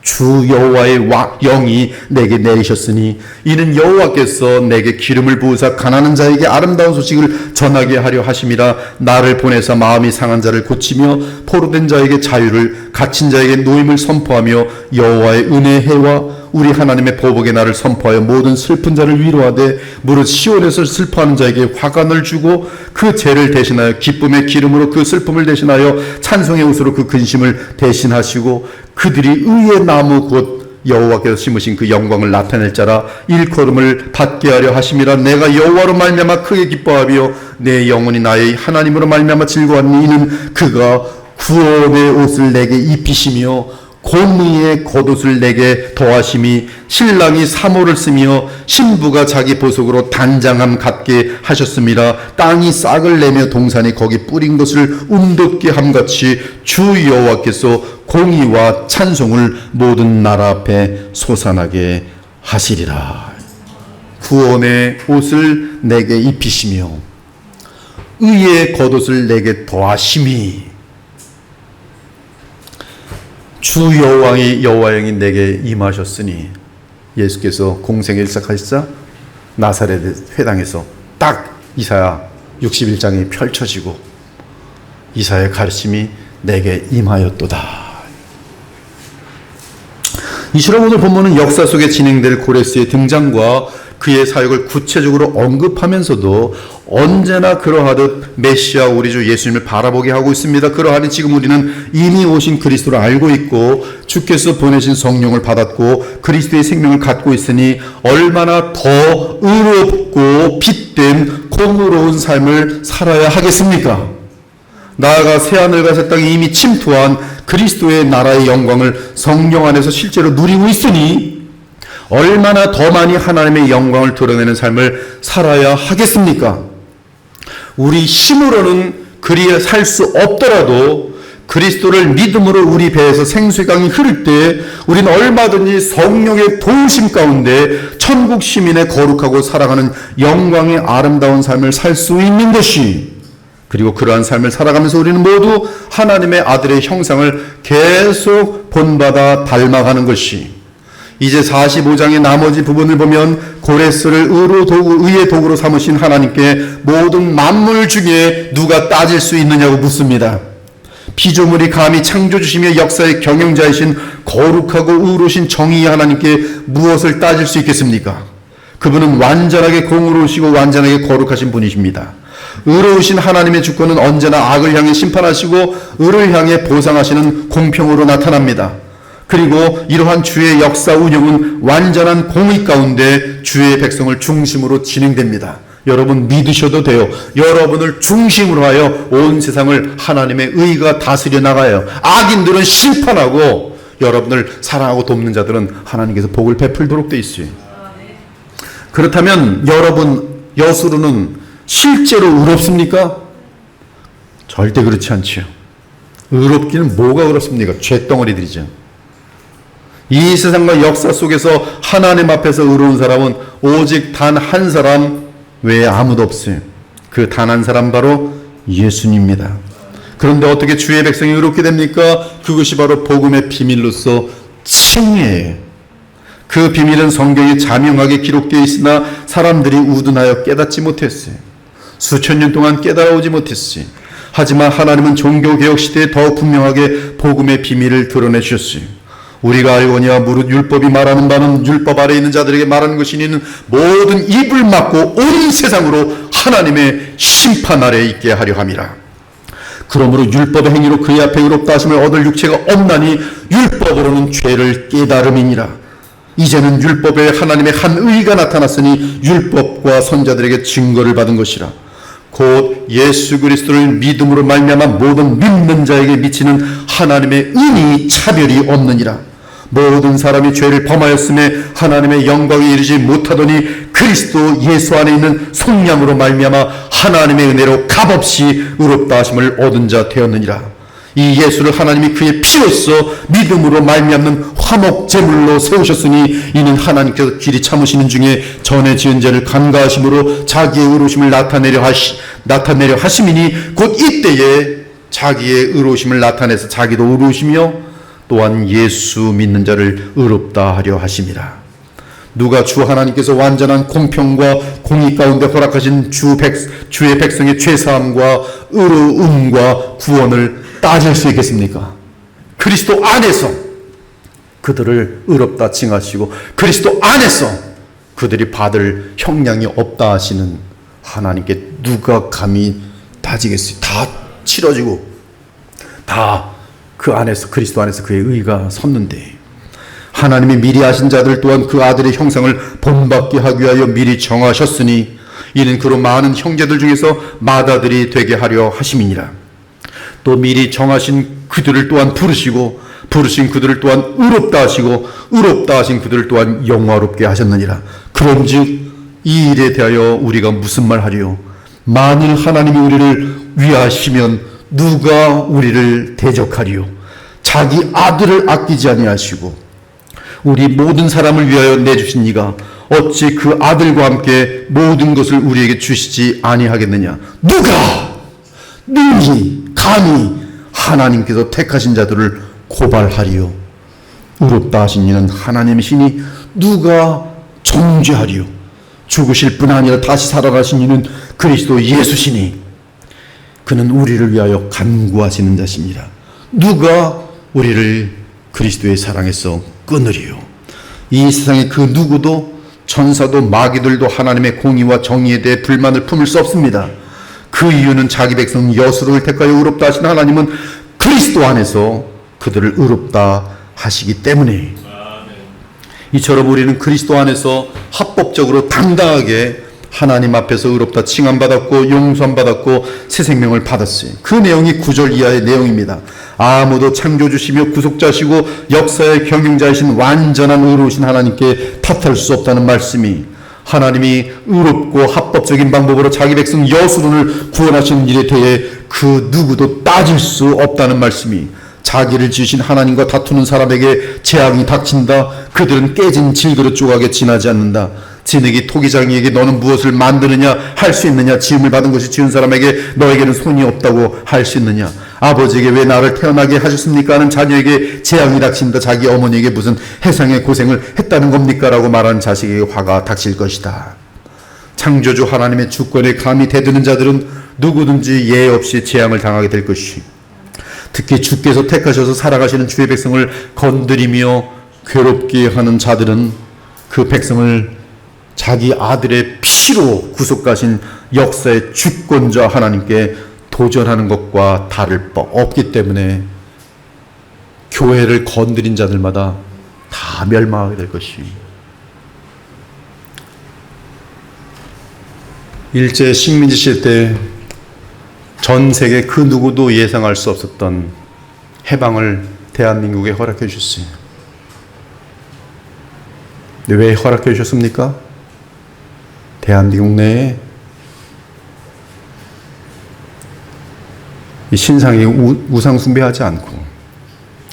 주 여호와의 영이 내게 내리셨으니 이는 여호와께서 내게 기름을 부으사 가난한 자에게 아름다운 소식을 전하게 하려 하심이라. 나를 보내사 마음이 상한 자를 고치며 포로된 자에게 자유를, 갇힌 자에게 노임을 선포하며 여호와의 은혜의 해와 우리 하나님의 보복의 날을 선포하여 모든 슬픈 자를 위로하되 무릇 시온에서 슬퍼하는 자에게 화관을 주고 그 죄를 대신하여 기쁨의 기름으로 그 슬픔을 대신하여 찬송의 옷으로 그 근심을 대신하시고 그들이 의의 나무 곧 여호와께서 심으신 그 영광을 나타낼 자라. 일컬음을 받게 하려 하심이라. 내가 여호와로 말미암아 크게 기뻐하며 내 영혼이 나의 하나님으로 말미암아 즐거웠니. 이는 그가 구원의 옷을 내게 입히시며 공의의 겉옷을 내게 더하심이 신랑이 사모를 쓰며 신부가 자기 보석으로 단장함 같게 하셨습니다. 땅이 싹을 내며 동산이 거기 뿌린 것을 움돋게 함같이 주 여호와께서 공의와 찬송을 모든 나라 앞에 솟아나게 하시리라. 구원의 옷을 내게 입히시며 의의 겉옷을 내게 더하심이 주 여호와의 여호와영이 내게 임하셨으니. 예수께서 공생을 시작하시자 나사렛 회당에서 딱 이사야 61장이 펼쳐지고 이사야의 가르침이 내게 임하였도다. 이처럼 오늘 본문은 역사 속에 진행될 고레스의 등장과 그의 사역을 구체적으로 언급하면서도 언제나 그러하듯 메시아 우리 주 예수님을 바라보게 하고 있습니다. 그러하니 지금 우리는 이미 오신 그리스도를 알고 있고 주께서 보내신 성령을 받았고 그리스도의 생명을 갖고 있으니 얼마나 더 의롭고 빛된 공의로운 삶을 살아야 하겠습니까? 나아가 새하늘과 새 땅이 이미 침투한 그리스도의 나라의 영광을 성령 안에서 실제로 누리고 있으니 얼마나 더 많이 하나님의 영광을 드러내는 삶을 살아야 하겠습니까? 우리 힘으로는 그리 살 수 없더라도 그리스도를 믿음으로 우리 배에서 생수의 강이 흐를 때 우리는 얼마든지 성령의 도우심 가운데 천국 시민의 거룩하고 사랑하는 영광의 아름다운 삶을 살 수 있는 것이, 그리고 그러한 삶을 살아가면서 우리는 모두 하나님의 아들의 형상을 계속 본받아 닮아가는 것이, 이제 45장의 나머지 부분을 보면 고레스를 의의 도구로 삼으신 하나님께 모든 만물 중에 누가 따질 수 있느냐고 묻습니다. 피조물이 감히 창조주시며 역사의 경영자이신 거룩하고 의로우신 정의의 하나님께 무엇을 따질 수 있겠습니까? 그분은 완전하게 공의로우시고 완전하게 거룩하신 분이십니다. 의로우신 하나님의 주권은 언제나 악을 향해 심판하시고 의를 향해 보상하시는 공평으로 나타납니다. 그리고 이러한 주의 역사 운영은 완전한 공의 가운데 주의 백성을 중심으로 진행됩니다. 여러분 믿으셔도 돼요. 여러분을 중심으로 하여 온 세상을 하나님의 의가 다스려 나가요. 악인들은 심판하고 여러분을 사랑하고 돕는 자들은 하나님께서 복을 베풀도록 되어 있어요. 그렇다면 여러분 여수로는 실제로 의롭습니까? 절대 그렇지 않죠. 의롭기는 뭐가 의롭습니까? 죄덩어리들이죠. 이 세상과 역사 속에서 하나님 앞에서 의로운 사람은 오직 단 한 사람 외에 아무도 없어요. 그 단 한 사람 바로 예수님입니다. 그런데 어떻게 주의 백성이 의롭게 됩니까? 그것이 바로 복음의 비밀로서 칭의예요. 그 비밀은 성경에 자명하게 기록되어 있으나 사람들이 우둔하여 깨닫지 못했어요. 수천 년 동안 깨달아오지 못했어요. 하지만 하나님은 종교개혁 시대에 더욱 분명하게 복음의 비밀을 드러내 주셨어요. 우리가 알거니와 무릇 율법이 말하는 바는 율법 아래 있는 자들에게 말하는 것이니 이는 모든 입을 막고 온 세상으로 하나님의 심판 아래에 있게 하려 함이라. 그러므로 율법의 행위로 그의 앞에 의롭다 하심을 얻을 육체가 없나니 율법으로는 죄를 깨달음이니라. 이제는 율법에 하나님의 한 의가 나타났으니 율법과 선자들에게 증거를 받은 것이라. 곧 예수 그리스도를 믿음으로 말미암아 모든 믿는 자에게 미치는 하나님의 은이 차별이 없느니라. 모든 사람이 죄를 범하였음에 하나님의 영광에 이르지 못하더니 그리스도 예수 안에 있는 속량으로 말미암아 하나님의 은혜로 값없이 의롭다 하심을 얻은 자 되었느니라. 이 예수를 하나님이 그의 피로써 믿음으로 말미암는 화목 제물로 세우셨으니 이는 하나님께서 길이 참으시는 중에 전에 지은 죄를 간과하심으로 자기의 의로우심을 나타내려 하심이니 곧 이때에 자기의 의로우심을 나타내서 자기도 의로우시며 또한 예수 믿는 자를 의롭다 하려 하심이라. 누가 주 하나님께서 완전한 공평과 공의 가운데 허락하신 주의 백성의 죄사함과 의로움과 구원을 따질 수 있겠습니까? 그리스도 안에서 그들을 의롭다 칭하시고 그리스도 안에서 그들이 받을 형량이 없다 하시는 하나님께 누가 감히 따지겠어요? 다 치러지고 다 그 안에서 그리스도 안에서 그의 의가 섰는데 하나님이 미리 아신 자들 또한 그 아들의 형상을 본받게 하기 위하여 미리 정하셨으니 이는 그로 많은 형제들 중에서 맏아들이 되게 하려 하심이니라. 또 미리 정하신 그들을 또한 부르신 그들을 또한 의롭다 하시고 의롭다 하신 그들을 또한 영화롭게 하셨느니라. 그런즉 이 일에 대하여 우리가 무슨 말 하리요? 만일 하나님이 우리를 위하시면 누가 우리를 대적하리요? 자기 아들을 아끼지 아니하시고 우리 모든 사람을 위하여 내주신 이가 어찌 그 아들과 함께 모든 것을 우리에게 주시지 아니하겠느냐? 누가 능히 감히 하나님께서 택하신 자들을 고발하리요? 의롭다 하신 이는 하나님이시니 누가 정죄하리요? 죽으실 뿐 아니라 다시 살아나신 이는 그리스도 예수시니 그는 우리를 위하여 간구하시는 자십니다. 누가 우리를 그리스도의 사랑에서 끊으리요? 이 세상에 그 누구도 천사도 마귀들도 하나님의 공의와 정의에 대해 불만을 품을 수 없습니다. 그 이유는 자기 백성 여수를 택하여 의롭다 하신 하나님은 그리스도 안에서 그들을 의롭다 하시기 때문에 이처럼 우리는 그리스도 안에서 합법적으로 당당하게 하나님 앞에서 의롭다 칭함받았고 용서함받았고 새 생명을 받았어요. 그 내용이 9절 이하의 내용입니다. 아무도 창조주시며 구속자시고 역사의 경영자이신 완전한 의로우신 하나님께 탓할 수 없다는 말씀이 하나님이 의롭고 합법적인 방법으로 자기 백성 여수론을 구원하시는 일에 대해 그 누구도 따질 수 없다는 말씀이 자기를 지으신 하나님과 다투는 사람에게 재앙이 닥친다. 그들은 깨진 질그릇 조각에 지나지 않는다. 진흙이 토기장이에게 너는 무엇을 만드느냐 할 수 있느냐? 지음을 받은 것이 지은 사람에게 너에게는 손이 없다고 할 수 있느냐? 아버지에게 왜 나를 태어나게 하셨습니까? 하는 자녀에게 재앙이 닥친다. 자기 어머니에게 무슨 해상의 고생을 했다는 겁니까? 라고 말하는 자식에게 화가 닥칠 것이다. 창조주 하나님의 주권에 감히 대드는 자들은 누구든지 예외 없이 재앙을 당하게 될 것이 특히 주께서 택하셔서 살아가시는 주의 백성을 건드리며 괴롭게 하는 자들은 그 백성을 자기 아들의 피로 구속하신 역사의 주권자 하나님께 도전하는 것과 다를 바 없기 때문에 교회를 건드린 자들마다 다 멸망하게 될 것입니다. 일제 식민지 시대 때 전 세계 그 누구도 예상할 수 없었던 해방을 대한민국에 허락해 주셨어요. 근데 왜 허락해 주셨습니까? 대한민국 내에 이 신상에 우상 숭배하지 않고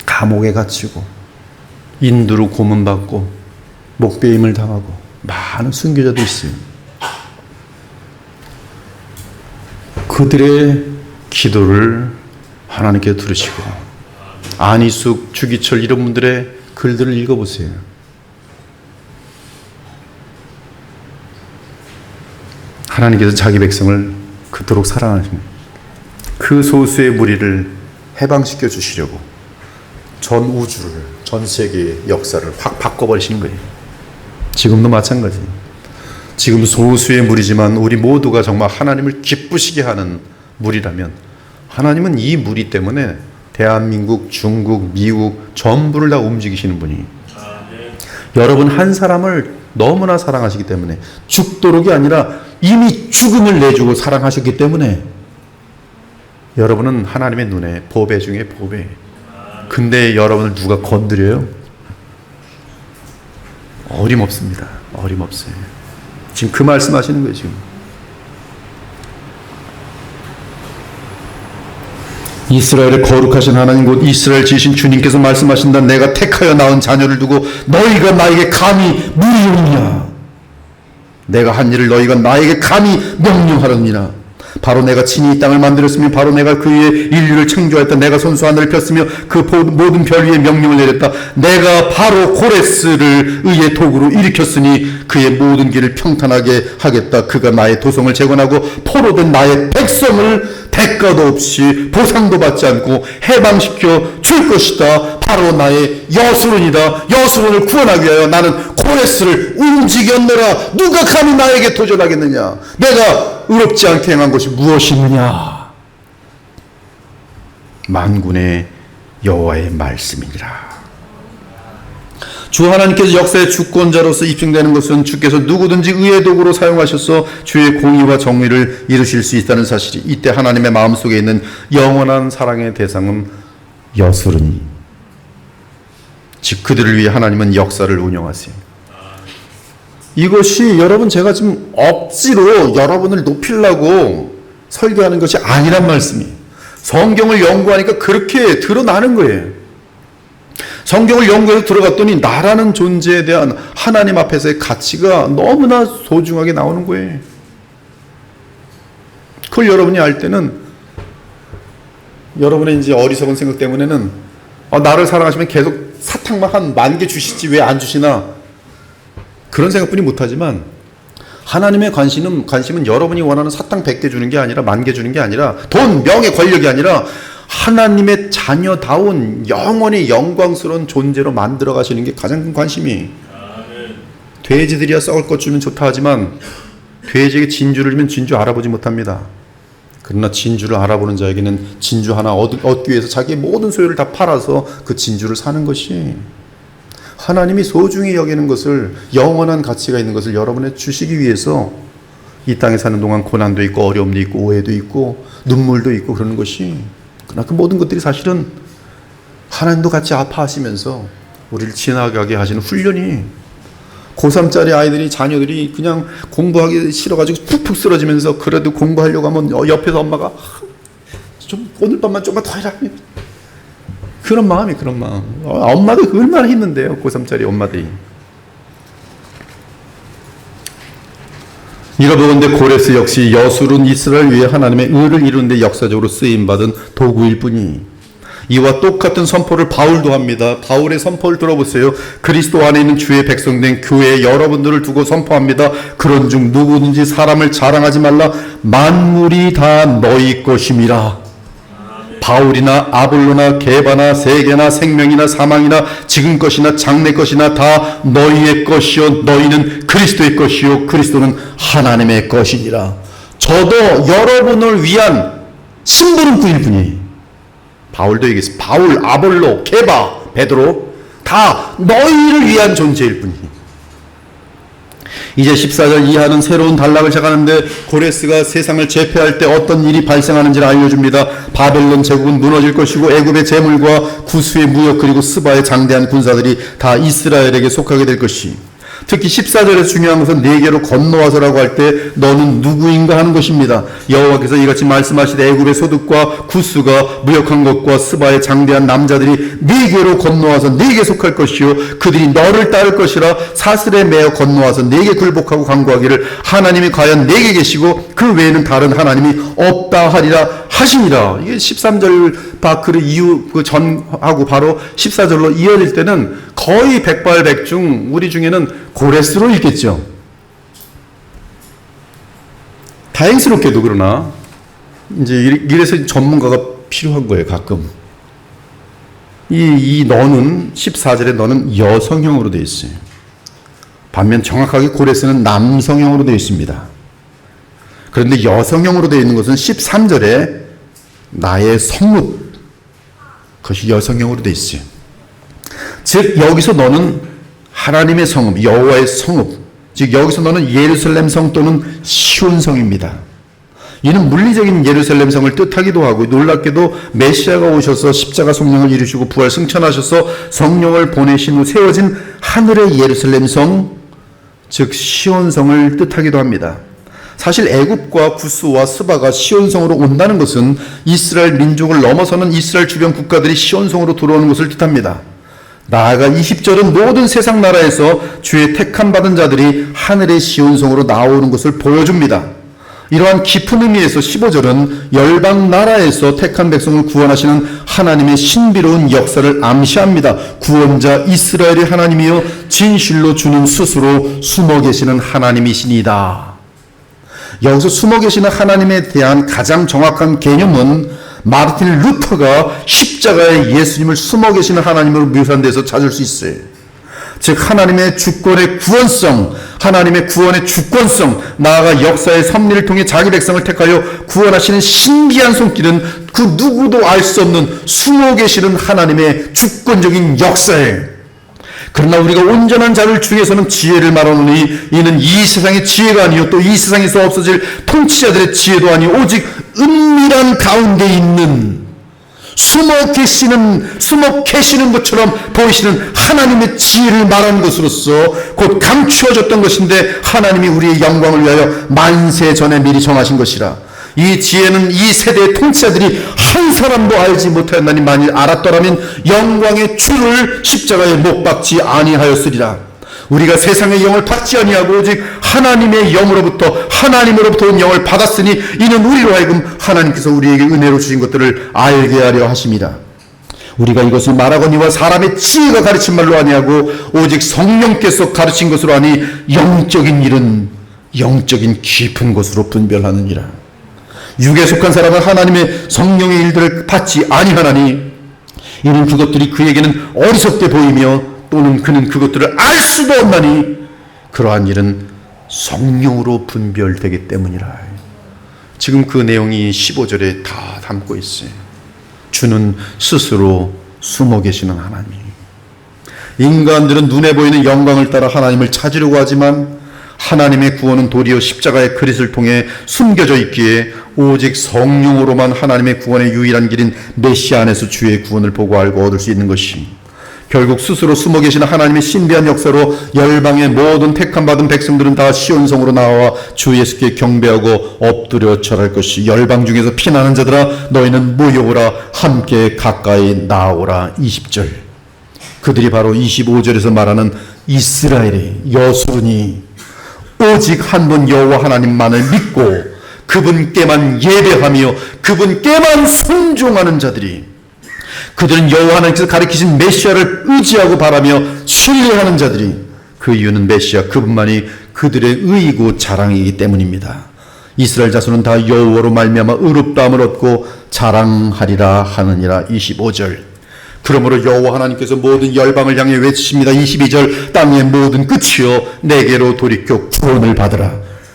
감옥에 갇히고 인두로 고문받고 목베임을 당하고 많은 순교자도 있어요. 그들의 기도를 하나님께서 들으시고 안희숙, 주기철 이런 분들의 글들을 읽어보세요. 하나님께서 자기 백성을 그토록 사랑하십니다. 그 소수의 무리를 해방시켜 주시려고 전 우주를, 전 세계의 역사를 확 바꿔버리시는 거예요. 지금도 마찬가지예요. 지금 소수의 무리지만 우리 모두가 정말 하나님을 기쁘시게 하는 무리라면 하나님은 이 무리 때문에 대한민국, 중국, 미국 전부를 다 움직이시는 분이 여러분 한 사람을 너무나 사랑하시기 때문에 죽도록이 아니라 이미 죽음을 내주고 사랑하셨기 때문에 여러분은 하나님의 눈에 보배 중에 보배. 근데 여러분을 누가 건드려요? 어림없습니다. 어림없어요. 지금 그 말씀하시는 거예요. 지금 이스라엘의 거룩하신 하나님 곧 이스라엘 지으신 주님께서 말씀하신다. 내가 택하여 낳은 자녀를 두고 너희가 나에게 감히 물으느냐. 내가 한 일을 너희가 나에게 감히 명령하느니라. 바로 내가 친히 이 땅을 만들었으며 바로 내가 그 위에 인류를 창조하였다. 내가 손수 하늘을 폈으며 그 모든 별 위에 명령을 내렸다. 내가 바로 고레스를 의의 도구로 일으켰으니 그의 모든 길을 평탄하게 하겠다. 그가 나의 도성을 재건하고 포로된 나의 백성을 대가도 없이 보상도 받지 않고 해방시켜 줄 것이다. 바로 나의 여수론이다. 여수론을 구원하기 위하여 나는 고레스를 움직였노라. 누가 감히 나에게 도전하겠느냐. 내가 의롭지 않게 행한 것이 무엇이느냐. 만군의 여호와의 말씀이니라. 주 하나님께서 역사의 주권자로서 입증되는 것은 주께서 누구든지 의의 도구로 사용하셔서 주의 공의와 정의를 이루실 수 있다는 사실이 이때 하나님의 마음속에 있는 영원한 사랑의 대상은 여수르니 즉 그들을 위해 하나님은 역사를 운영하세요. 이것이 여러분 제가 지금 억지로 여러분을 높이려고 설교하는 것이 아니란 말씀이에요. 성경을 연구하니까 그렇게 드러나는 거예요. 성경을 연구해서 들어갔더니 나라는 존재에 대한 하나님 앞에서의 가치가 너무나 소중하게 나오는 거예요. 그걸 여러분이 알 때는 여러분의 이제 어리석은 생각 때문에는 나를 사랑하시면 계속 사탕만 한 10,000개 주시지 왜 안 주시나 그런 생각뿐이 못하지만 하나님의 관심은 여러분이 원하는 사탕 100개 주는 게 아니라 10,000개 주는 게 아니라 돈, 명예, 권력이 아니라 하나님의 자녀다운 영원히 영광스러운 존재로 만들어 가시는 게 가장 큰 관심이. 돼지들이야 썩을 것 주면 좋다 하지만 돼지에게 진주를 주면 진주 알아보지 못합니다. 그러나 진주를 알아보는 자에게는 진주 하나 얻기 위해서 자기의 모든 소유를 다 팔아서 그 진주를 사는 것이 하나님이 소중히 여기는 것을 영원한 가치가 있는 것을 여러분에 주시기 위해서 이 땅에 사는 동안 고난도 있고 어려움도 있고 오해도 있고 눈물도 있고 그러는 것이 그러나 그 모든 것들이 사실은 하나님도 같이 아파하시면서 우리를 지나가게 하시는 훈련이 고3짜리 아이들이 자녀들이 그냥 공부하기 싫어가지고 푹푹 쓰러지면서 그래도 공부하려고 하면 옆에서 엄마가 좀 오늘 밤만 좀만 더 해라 그런 마음이 그런 마음. 엄마도 얼마나 힘든데요. 고3짜리 엄마들이. 이러보건대 고레스 역시 여술은 이스라엘 위에 하나님의 의를 이루는 데 역사적으로 쓰임받은 도구일 뿐이 이와 똑같은 선포를 바울도 합니다. 바울의 선포를 들어보세요. 그리스도 안에 있는 주의 백성된 교회 여러분들을 두고 선포합니다. 그런 중 누구든지 사람을 자랑하지 말라. 만물이 다 너희 것임이라. 바울이나 아볼로나 게바나 세계나 생명이나 사망이나 지금 것이나 장래 것이나 다 너희의 것이요 너희는 그리스도의 것이요 그리스도는 하나님의 것이니라. 저도 여러분을 위한 심부름꾼일 뿐이에요. 바울도 얘기했어요. 바울, 아볼로, 게바, 베드로 다 너희를 위한 존재일 뿐이에요. 이제 14절 이하는 새로운 단락을 시작하는데 고레스가 세상을 제패할 때 어떤 일이 발생하는지를 알려줍니다. 바벨론 제국은 무너질 것이고 애굽의 재물과 구스의 무역 그리고 스바의 장대한 군사들이 다 이스라엘에게 속하게 될 것이. 특히 14절에서 중요한 것은 네게로 건너와서라고 할 때 너는 누구인가 하는 것입니다. 여호와께서 이같이 말씀하시되 애굽의 소득과 구스가 무역한 것과 스바의 장대한 남자들이 네게로 건너와서 네게 속할 것이요 그들이 너를 따를 것이라 사슬에 매어 건너와서 네게 굴복하고 간구하기를 하나님이 과연 네게 계시고 그 외에는 다른 하나님이 없다 하리라 하시니라. 이게 13절 그 이후 그 전하고 바로 14절로 이어질 때는 거의 백발백중 우리 중에는 고레스로 읽겠죠. 다행스럽게도 그러나 이제 이래서 전문가가 필요한 거예요. 가끔 이 너는 14절에 너는 여성형으로 되어 있어요. 반면 정확하게 고레스는 남성형으로 되어 있습니다. 그런데 여성형으로 되어 있는 것은 13절에 나의 성읍 그것이 여성형으로 되어 있어요. 즉 여기서 너는 하나님의 성읍 여호와의 성읍 즉 여기서 너는 예루살렘 성 또는 시온 성입니다. 이는 물리적인 예루살렘 성을 뜻하기도 하고 놀랍게도 메시아가 오셔서 십자가 성령을 이루시고 부활 승천하셔서 성령을 보내신 후 세워진 하늘의 예루살렘 성 즉 시온 성을 뜻하기도 합니다. 사실 애굽과 구스와 스바가 시온성으로 온다는 것은 이스라엘 민족을 넘어서는 이스라엘 주변 국가들이 시온성으로 들어오는 것을 뜻합니다. 나아가 20절은 모든 세상 나라에서 주의 택함 받은 자들이 하늘의 시온성으로 나오는 것을 보여줍니다. 이러한 깊은 의미에서 15절은 열방 나라에서 택한 백성을 구원하시는 하나님의 신비로운 역사를 암시합니다. 구원자 이스라엘의 하나님이여 진실로 주는 스스로 숨어 계시는 하나님이시니다. 여기서 숨어 계시는 하나님에 대한 가장 정확한 개념은 마르틴 루터가 십자가에 예수님을 숨어 계시는 하나님으로 묘사한 데서 찾을 수 있어요. 즉 하나님의 주권의 구원성, 하나님의 구원의 주권성, 나아가 역사의 섭리를 통해 자기 백성을 택하여 구원하시는 신비한 손길은 그 누구도 알 수 없는 숨어 계시는 하나님의 주권적인 역사예요. 그러나 우리가 온전한 자를 중에서는 지혜를 말하노니 이는 이 세상의 지혜가 아니요 또 이 세상에서 없어질 통치자들의 지혜도 아니요 오직 은밀한 가운데 있는 숨어 계시는 것처럼 보이시는 하나님의 지혜를 말하는 것으로서 곧 감추어졌던 것인데 하나님이 우리의 영광을 위하여 만세 전에 미리 정하신 것이라. 이 지혜는 이 세대의 통치자들이 한 사람도 알지 못하였나니 만일 알았더라면 영광의 주를 십자가에 못 박지 아니하였으리라. 우리가 세상의 영을 받지 아니하고 오직 하나님의 영으로부터 하나님으로부터 온 영을 받았으니 이는 우리로 하여금 하나님께서 우리에게 은혜로 주신 것들을 알게 하려 하심이라. 우리가 이것을 말하거니와 사람의 지혜가 가르친 말로 아니하고 오직 성령께서 가르친 것으로 하니 영적인 일은 영적인 깊은 것으로 분별하느니라. 육에 속한 사람은 하나님의 성령의 일들을 받지 아니하나니 이는 그것들이 그에게는 어리석게 보이며 또는 그는 그것들을 알 수도 없나니 그러한 일은 성령으로 분별되기 때문이라. 지금 그 내용이 15절에 다 담고 있어요. 주는 스스로 숨어 계시는 하나님. 인간들은 눈에 보이는 영광을 따라 하나님을 찾으려고 하지만 하나님의 구원은 도리어 십자가의 그릿을 통해 숨겨져 있기에 오직 성령으로만 하나님의 구원의 유일한 길인 메시아 안에서 주의 구원을 보고 알고 얻을 수 있는 것이 결국 스스로 숨어 계시는 하나님의 신비한 역사로 열방의 모든 택함받은 백성들은 다 시온성으로 나와 주 예수께 경배하고 엎드려 절할 것이 열방 중에서 피나는 자들아 너희는 모여오라 함께 가까이 나오라. 20절 그들이 바로 25절에서 말하는 이스라엘의 여수르니 오직 한 분 여호와 하나님만을 믿고 그분께만 예배하며 그분께만 순종하는 자들이 그들은 여호와 하나님께서 가리키신 메시아를 의지하고 바라며 신뢰하는 자들이 그 이유는 메시아 그분만이 그들의 의이고 자랑이기 때문입니다. 이스라엘 자손은 다 여호와로 말미암아 의롭다함을 얻고 자랑하리라 하느니라. 25절 그러므로 여호와 하나님께서 모든 열방을 향해 외치십니다. 22절 땅의 모든 끝이여 내게로 돌이켜 구원을 받으라.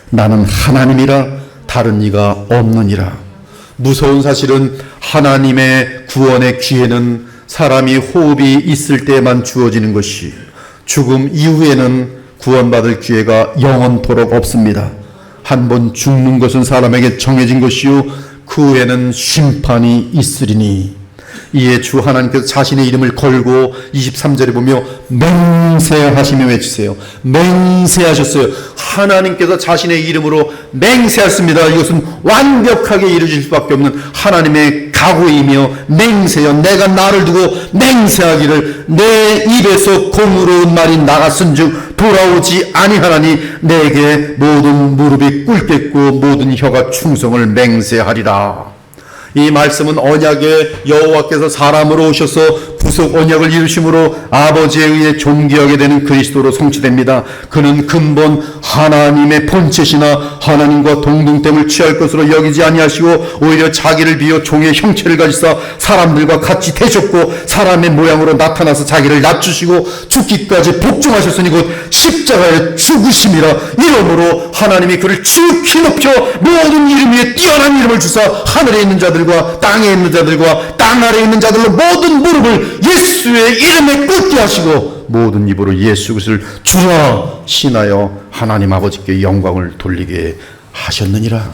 나는 하나님이라 다른 이가 없느니라. 무서운 사실은 하나님의 구원의 기회는 사람이 호흡이 있을 때만 주어지는 것이 죽음 이후에는 구원받을 기회가 영원토록 없습니다. 한 번 죽는 것은 사람에게 정해진 것이요 그 후에는 심판이 있으리니 이에 주 하나님께서 자신의 이름을 걸고 23절에 보며 맹세하시며 외치세요. 맹세하셨어요. 하나님께서 자신의 이름으로 맹세하셨습니다. 이것은 완벽하게 이루어질 수밖에 없는 하나님의 각오이며 맹세여 내가 나를 두고 맹세하기를 내 입에서 공의로운 말이 나갔은즉 돌아오지 아니하나니 내게 모든 무릎이 꿇겠고 모든 혀가 충성을 맹세하리라. 이 말씀은 언약의 여호와께서 사람으로 오셔서 구속 언약을 이루심으로 아버지에 의해 존귀하게 되는 그리스도로 성취됩니다. 그는 근본 하나님의 본체시나 하나님과 동등됨을 취할 것으로 여기지 아니하시고 오히려 자기를 비워 종의 형체를 가지사 사람들과 같이 되셨고 사람의 모양으로 나타나서 자기를 낮추시고 죽기까지 복종하셨으니 곧 십자가에 죽으심이라. 이러므로 하나님이 그를 지극히 높여 모든 이름 위에 뛰어난 이름을 주사 하늘에 있는 자들과 땅에 있는 자들과 땅 아래에 있는 자들로 모든 무릎을 예수의 이름에 꿇게 하시고 모든 입으로 예수 그리스도를 주라 신하여 하나님 아버지께 영광을 돌리게 하셨느니라.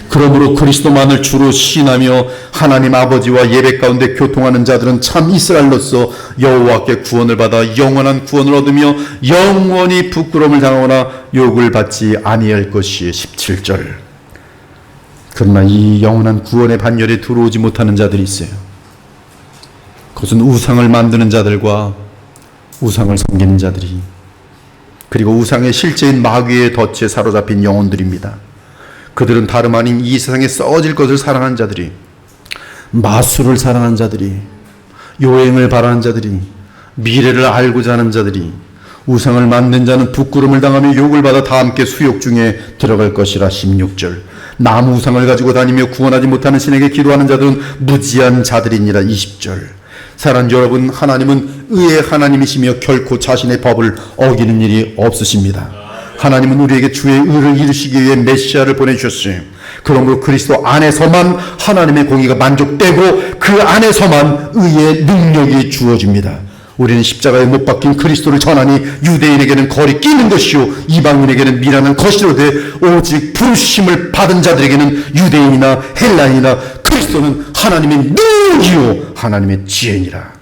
그러므로 그리스도만을 주로 신하며 하나님 아버지와 예배 가운데 교통하는 자들은 참 이스라엘로서 여호와께 구원을 받아 영원한 구원을 얻으며 영원히 부끄러움을 당하거나 욕을 받지 아니할 것이 17절. 그러나 이 영원한 구원의 반열에 들어오지 못하는 자들이 있어요. 그것은 우상을 만드는 자들과 우상을 섬기는 자들이, 그리고 우상의 실제인 마귀의 덫에 사로잡힌 영혼들입니다. 그들은 다름 아닌 이 세상에 썩어질 것을 사랑하는 자들이, 마술을 사랑하는 자들이, 요행을 바라는 자들이, 미래를 알고자 하는 자들이, 우상을 만든 자는 부끄러움을 당하며 욕을 받아 다 함께 수욕 중에 들어갈 것이라. 16절. 나무 우상을 가지고 다니며 구원하지 못하는 신에게 기도하는 자들은 무지한 자들이니라. 20절. 사랑하는 여러분, 하나님은 의의 하나님이시며 결코 자신의 법을 어기는 일이 없으십니다. 하나님은 우리에게 주의 의를 이루시기 위해 메시아를 보내주셨어요. 그러므로 그리스도 안에서만 하나님의 공의가 만족되고 그 안에서만 의의 능력이 주어집니다. 우리는 십자가에 못 박힌 그리스도를 전하니 유대인에게는 거리 끼는 것이요 이방인에게는 미련한 것이로되 오직 부르심을 받은 자들에게는 유대인이나 헬라인이나 그리스도는 하나님의 능력이요 하나님의 지혜니라.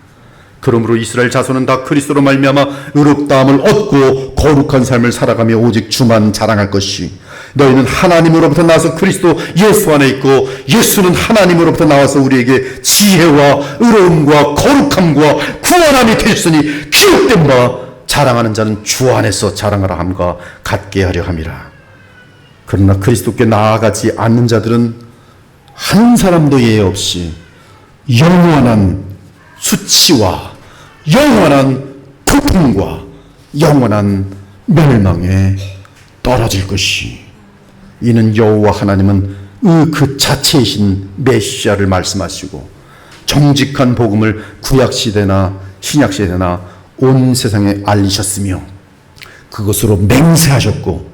그러므로 이스라엘 자손은 다 그리스도로 말미암아 의롭다함을 얻고 거룩한 삶을 살아가며 오직 주만 자랑할 것이, 너희는 하나님으로부터 나와서 그리스도 예수 안에 있고 예수는 하나님으로부터 나와서 우리에게 지혜와 의로움과 거룩함과 구원함이 되셨으니 기록된 바 자랑하는 자는 주 안에서 자랑하라 함과 같게 하려 함이라. 그러나 그리스도께 나아가지 않는 자들은 한 사람도 예외 없이 영원한 수치와 영원한 고통과 영원한 멸망에 떨어질 것이, 이는 여호와 하나님은 그 자체이신 메시아를 말씀하시고 정직한 복음을 구약시대나 신약시대나 온 세상에 알리셨으며 그것으로 맹세하셨고,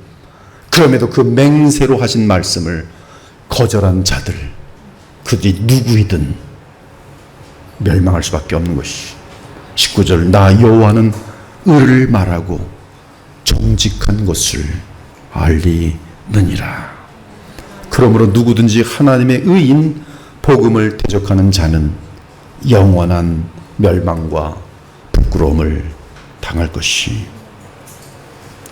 그럼에도 그 맹세로 하신 말씀을 거절한 자들, 그들이 누구이든 멸망할 수밖에 없는 것이. 19절. 나 여호와는 의를 말하고 정직한 것을 알리느니라. 그러므로 누구든지 하나님의 의인 복음을 대적하는 자는 영원한 멸망과 부끄러움을 당할 것이.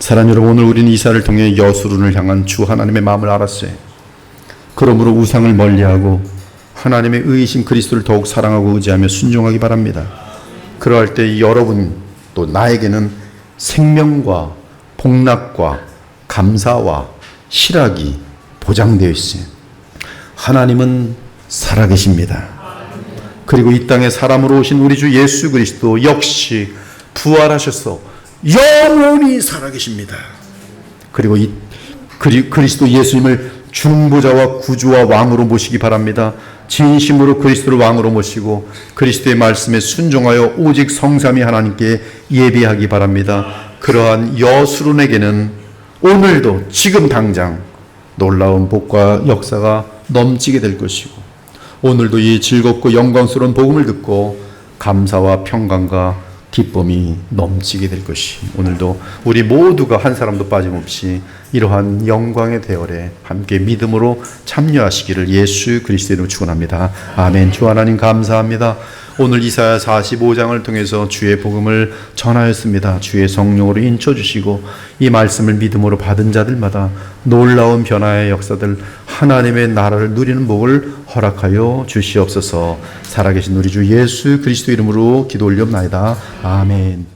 사랑하는 여러분, 오늘 우리는 이사를 통해 여수론을 향한 주 하나님의 마음을 알았어요. 그러므로 우상을 멀리하고 하나님의 의이신 그리스도를 더욱 사랑하고 의지하며 순종하기 바랍니다. 그러할 때 여러분 또 나에게는 생명과 복락과 감사와 희락이 보장되어 있어요. 하나님은 살아계십니다. 그리고 이 땅에 사람으로 오신 우리 주 예수 그리스도 역시 부활하셔서 영원히 살아계십니다. 그리고 이 그리스도 예수님을 중보자와 구주와 왕으로 모시기 바랍니다. 진심으로 그리스도를 왕으로 모시고 그리스도의 말씀에 순종하여 오직 성삼위 하나님께 예배하기 바랍니다. 그러한 여수론에게는 오늘도 지금 당장 놀라운 복과 역사가 넘치게 될 것이고, 오늘도 이 즐겁고 영광스러운 복음을 듣고 감사와 평강과 기쁨이 넘치게 될 것이 오늘도 우리 모두가 한 사람도 빠짐없이 이러한 영광의 대열에 함께 믿음으로 참여하시기를 예수 그리스도의 이름으로 축원합니다. 아멘. 주 하나님 감사합니다. 오늘 이사야 45장을 통해서 주의 복음을 전하였습니다. 주의 성령으로 인쳐주시고 이 말씀을 믿음으로 받은 자들마다 놀라운 변화의 역사들 하나님의 나라를 누리는 복을 허락하여 주시옵소서. 살아계신 우리 주 예수 그리스도 이름으로 기도 올려옵나이다. 아멘.